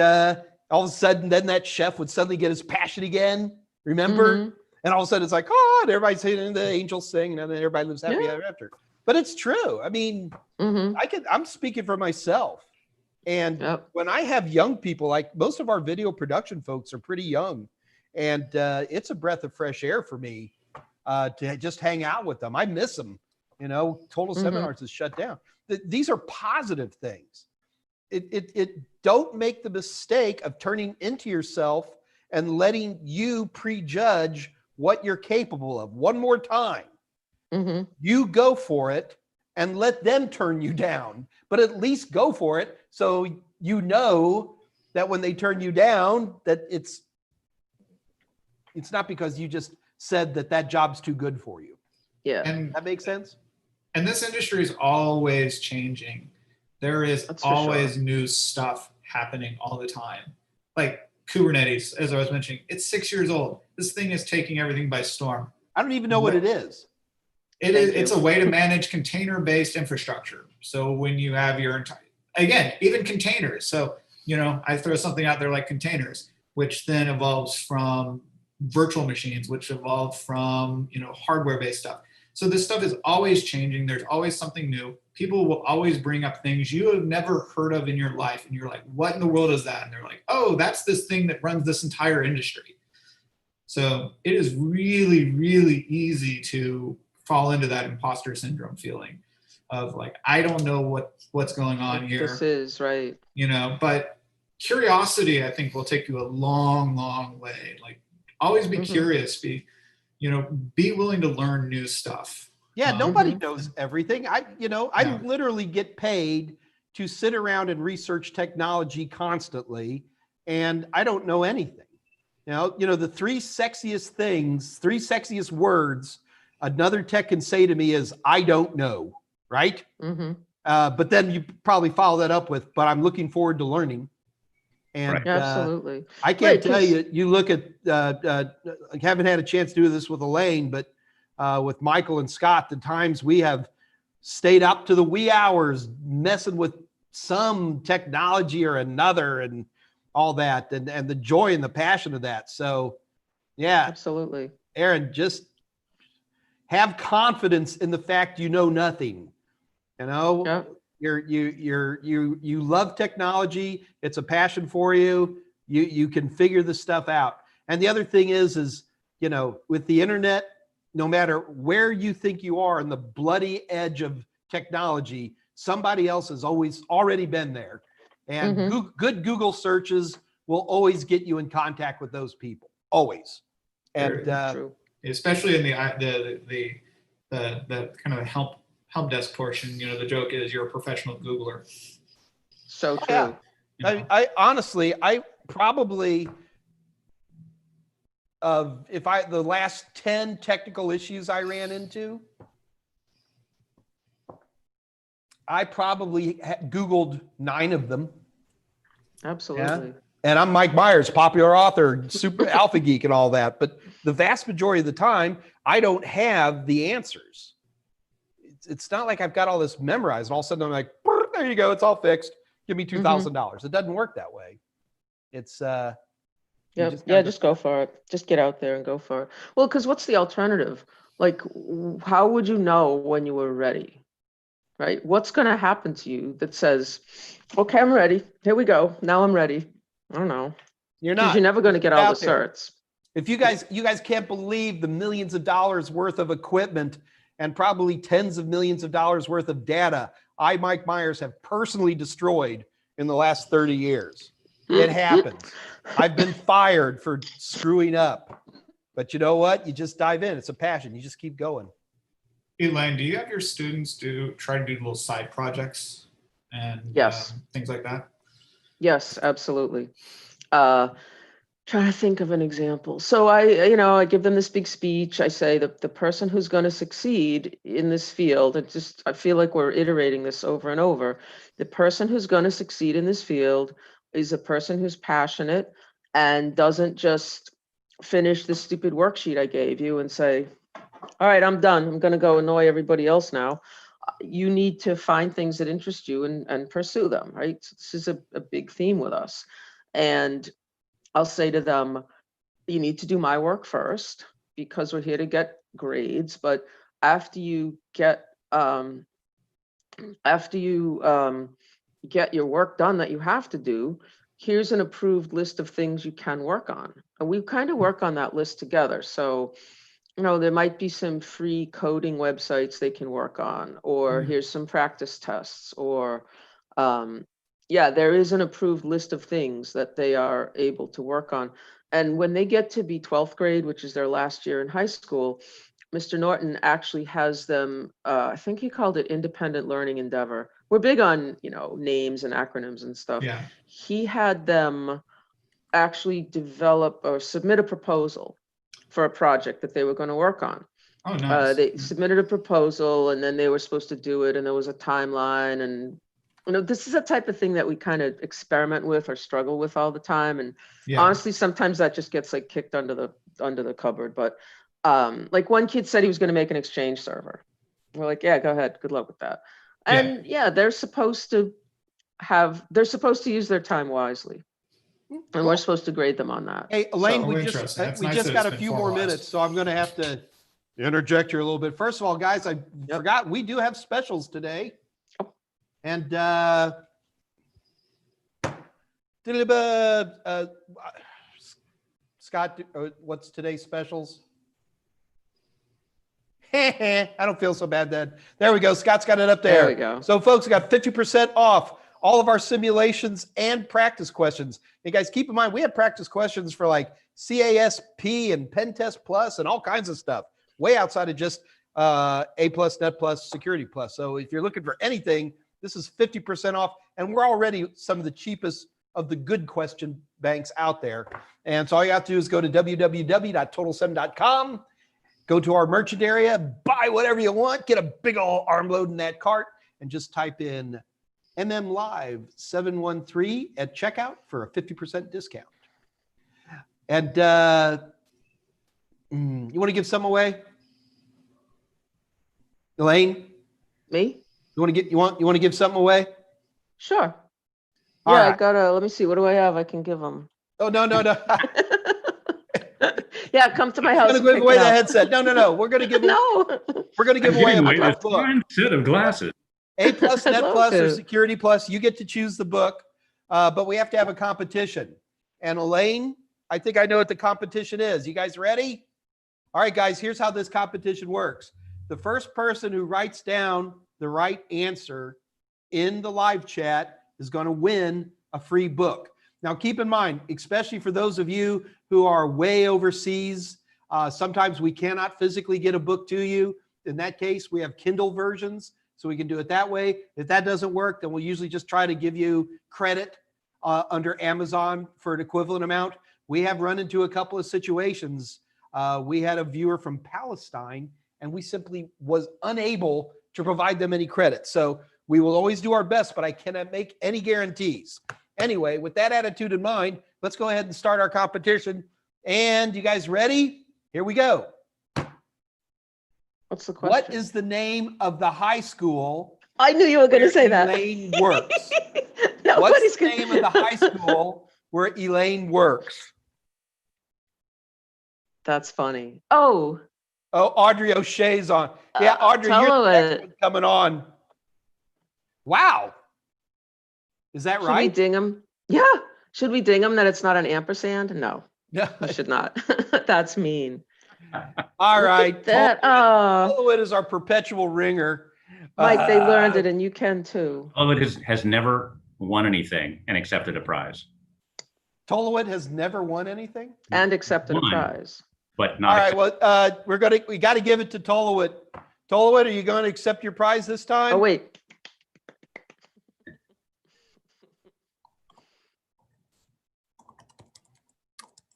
all of a sudden, then that chef would suddenly get his passion again, remember? And all of a sudden it's like, oh, and everybody's singing, the angels sing, and then everybody lives happy ever after. But it's true. I mean, I'm speaking for myself. And when I have young people, like most of our video production folks are pretty young, and it's a breath of fresh air for me to just hang out with them. I miss them. Total Seminars is shut down. These are positive things. It don't make the mistake of turning into yourself and letting you prejudge what you're capable of. One more time, you go for it and let them turn you down, but at least go for it. So you know that when they turn you down, that it's not because you just said that job's too good for you.
Yeah.
And
that makes sense.
And this industry is always changing. There is always new stuff happening all the time. Like Kubernetes, as I was mentioning, it's 6 years old. This thing is taking everything by storm.
I don't even know what it is.
It's a way to manage container-based infrastructure. So when you have your entire, again, even containers. So, I throw something out there like containers, which then evolves from virtual machines, which evolve from, hardware-based stuff. So this stuff is always changing. There's always something new. People will always bring up things you have never heard of in your life. And you're like, what in the world is that? And they're like, oh, that's this thing that runs this entire industry. So it is really, really easy to fall into that imposter syndrome feeling of like, I don't know what's going on here.
This is right.
But curiosity, I think, will take you a long, long way. Like always be curious, be willing to learn new stuff.
Yeah. Nobody knows everything. I literally get paid to sit around and research technology constantly. And I don't know anything. The three sexiest words another tech can say to me is, I don't know, right? But then you probably follow that up with, but I'm looking forward to learning. And
absolutely.
I can't tell you, you look at, I haven't had a chance to do this with Elaine, but with Michael and Scott, the times we have stayed up to the wee hours messing with some technology or another and all that, and the joy and the passion of that. So yeah,
absolutely.
Aaron, just have confidence in the fact you know nothing. You love technology. It's a passion for you. You can figure this stuff out. And the other thing is with the internet, no matter where you think you are in the bloody edge of technology, somebody else has already been there. And good Google searches will always get you in contact with those people. Always. And
true.
Especially in the kind of help desk portion, the joke is you're a professional Googler.
So true.
Yeah. I honestly, I probably the last 10 technical issues I ran into, I probably Googled 9 of them.
Absolutely.
And I'm Mike Meyers, popular author, super alpha geek and all that. But the vast majority of the time, I don't have the answers. It's not like I've got all this memorized and all of a sudden I'm like, there you go, it's all fixed. Give me $2,000. It doesn't work that way. It's
just go for it. Just get out there and go for it. Well, because what's the alternative? Like, how would you know when you were ready? Right? What's going to happen to you that says, okay, I'm ready. Here we go. Now I'm ready. I don't know.
You're
Because
not.
you're never going to get all the
there.
certs.
If you guys can't believe the millions of dollars worth of equipment and probably tens of millions of dollars worth of data I, Mike Meyers, have personally destroyed in the last 30 years. It happens. I've been fired for screwing up. But you know what? You just dive in. It's a passion. You just keep going.
Elaine, do you have your students try to do little side projects and
Yes.
Things like that?
Yes, absolutely. Trying to think of an example. So I give them this big speech. I say that the person who's going to succeed in this field, I feel like we're iterating this over and over. The person who's going to succeed in this field is a person who's passionate and doesn't just finish the stupid worksheet I gave you and say, all right, I'm done. I'm going to go annoy everybody else now. You need to find things that interest you and pursue them, right? So this is a big theme with us. And I'll say to them, you need to do my work first because we're here to get grades. But after you get your work done that you have to do, here's an approved list of things you can work on. And we kind of work on that list together. So, there might be some free coding websites they can work on, or here's some practice tests, or there is an approved list of things that they are able to work on. And when they get to be 12th grade, which is their last year in high school, Mr. Norton actually has them, I think he called it independent learning endeavor. We're big on, names and acronyms and stuff.
Yeah.
He had them actually develop or submit a proposal for a project that they were going to work on.
Oh, nice.
They submitted a proposal and then they were supposed to do it, and there was a timeline. And this is a type of thing that we kind of experiment with or struggle with all the time. And honestly, sometimes that just gets like kicked under the cupboard. But like one kid said he was going to make an Exchange server. We're like, yeah, go ahead. Good luck with that. And they're supposed to use their time wisely. And we're supposed to grade them on that.
Hey, Elaine,
So
we just got a few more minutes, so I'm going to have to interject here a little bit. First of all, guys, I forgot we do have specials today. And Scott, what's today's specials? I don't feel so bad then. There we go. Scott's got it up there.
There we go.
So folks, we got 50% off all of our simulations and practice questions. Hey guys, keep in mind, we have practice questions for like CASP and PenTest Plus and all kinds of stuff, way outside of just A+, Net Plus, Security Plus. So if you're looking for anything, this is 50% off, and we're already some of the cheapest of the good question banks out there. And so all you have to do is go to www.total7.com, go to our merchant area, buy whatever you want, get a big old armload in that cart, and just type in MM Live 713 at checkout for a 50% discount. And you want to give some away, Elaine?
Me?
You want to give something away?
Sure.
All right.
I gotta, let me see. What do I have? I can give them.
Oh, no.
Yeah, come to my house.
I'm going to give away the headset. No. We're going to give away a book.
Fine set of glasses.
A+, Net Plus, or Security Plus. You get to choose the book, but we have to have a competition. And Elaine, I think I know what the competition is. You guys ready? All right, guys, here's how this competition works. The first person who writes down the right answer in the live chat is going to win a free book. Now, keep in mind, especially for those of you who are way overseas, sometimes we cannot physically get a book to you. In that case, we have Kindle versions, so we can do it that way. If that doesn't work, then we'll usually just try to give you credit under Amazon for an equivalent amount. We have run into a couple of situations. We had a viewer from Palestine, and we simply was unable to provide them any credit. So we will always do our best, but I cannot make any guarantees. Anyway, with that attitude in mind, let's go ahead and start our competition. And you guys ready? Here we go.
What's the question?
What is the name of the high school?
I knew you were going to say that.
Elaine works.
Nobody's
What's the name of the high school where Elaine works?
That's funny. Oh,
Audrey O'Shea's on. Yeah, Audrey,
tell
you're the
her
next one coming on. Wow. Is that
should we
right?
ding him? Yeah. Should we ding him that it's not an ampersand? No,
Yeah.
we should not. That's mean.
All
Look
right.
at that.
Tolowit is our perpetual ringer.
Mike, they learned it and you can too.
Tolowit has never won anything and accepted a prize.
Tolowit has never won anything?
And accepted a
One.
prize.
But not
All right, well, we got to give it to Tolowit. Tolowit, are you going to accept your prize this time?
Oh, wait.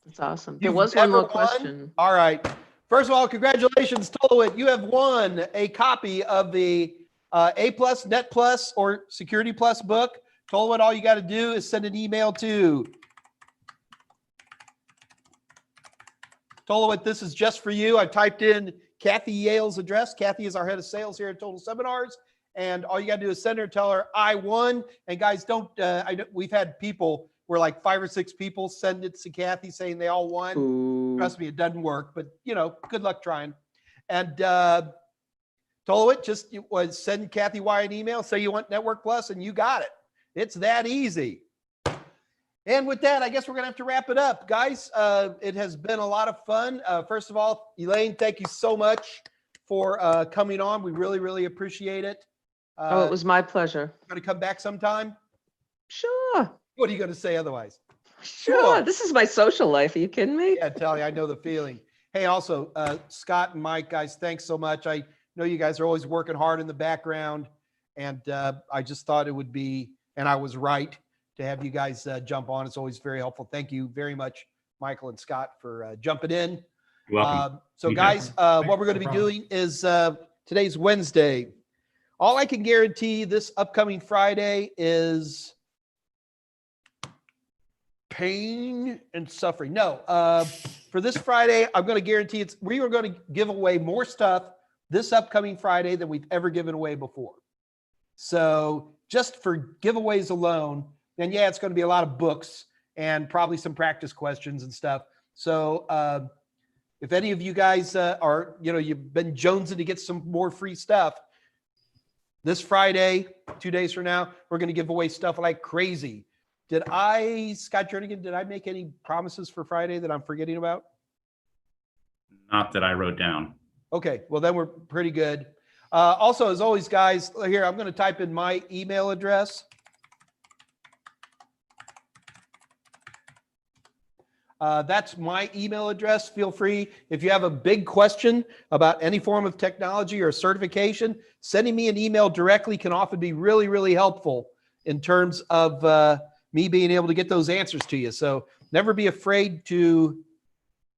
That's awesome. There
You've
was one
never
more
won?
question.
All right. First of all, congratulations, Tolowit. You have won a copy of the A+, Net Plus, or Security Plus book. Tolowit, all you got to do is send an email to Tolowit. This is just for you. I typed in Kathy Yale's address. Kathy is our head of sales here at Total Seminars. And all you got to do is send her, tell her I won. And guys, we've had people where like 5 or 6 people send it to Kathy saying they all won.
Ooh.
Trust me, it doesn't work, but good luck trying. And Tolowit, just send Kathy Y an email, say you want Network Plus, and you got it. It's that easy. And with that, I guess we're going to have to wrap it up. Guys, it has been a lot of fun. First of all, Elaine, thank you so much for coming on. We really, really appreciate it.
It was my pleasure.
Going to come back sometime?
Sure.
What are you going to say otherwise?
Sure. This is my social life. Are you kidding me?
Yeah, Telly, I know the feeling. Hey, also, Scott and Mike, guys, thanks so much. I know you guys are always working hard in the background, and I just thought it would be, and I was right, to have you guys jump on. It's always very helpful. Thank you very much, Michael and Scott, for jumping in.
You're welcome.
So guys, what we're going to be doing is today's Wednesday. All I can guarantee this upcoming Friday is pain and suffering. No, for this Friday, I'm going to guarantee we are going to give away more stuff this upcoming Friday than we've ever given away before. So just for giveaways alone, then yeah, it's going to be a lot of books and probably some practice questions and stuff. So if any of you guys are, you've been jonesing to get some more free stuff, this Friday, 2 days from now, we're going to give away stuff like crazy. Scott Jernigan, did I make any promises for Friday that I'm forgetting about?
Not that I wrote down.
Okay, well then we're pretty good. Also, as always, guys, here, I'm going to type in my email address. That's my email address. Feel free, if you have a big question about any form of technology or certification, sending me an email directly can often be really, really helpful in terms of me being able to get those answers to you. So never be afraid to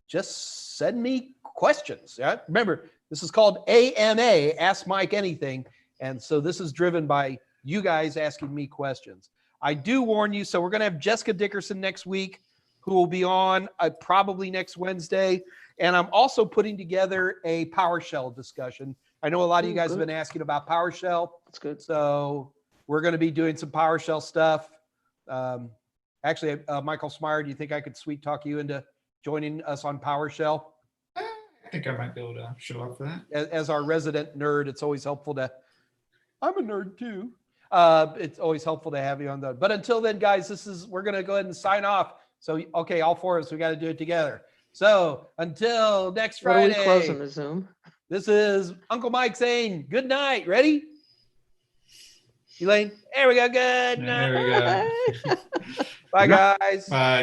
just send me questions. Yeah? Remember, this is called AMA, Ask Mike Anything. And so this is driven by you guys asking me questions. I do warn you, so we're going to have Jessica Dickerson next week, who will be on probably next Wednesday. And I'm also putting together a PowerShell discussion. I know a lot of you guys have been asking about PowerShell.
That's good.
So we're going to be doing some PowerShell stuff. Actually, Michael Smyer, do you think I could sweet talk you into joining us on PowerShell?
I think I might be able to show up for that.
As our resident nerd, it's always helpful to, I'm a nerd too. It's always helpful to have you on the, but until then, guys, we're going to go ahead and sign off. So, okay, all 4 of us, we got to do it together. So until next Friday.
What are we closing the Zoom?
This is Uncle Mike saying good night. Ready? Elaine, there we go. Good night.
There we go.
Bye, guys.
Bye.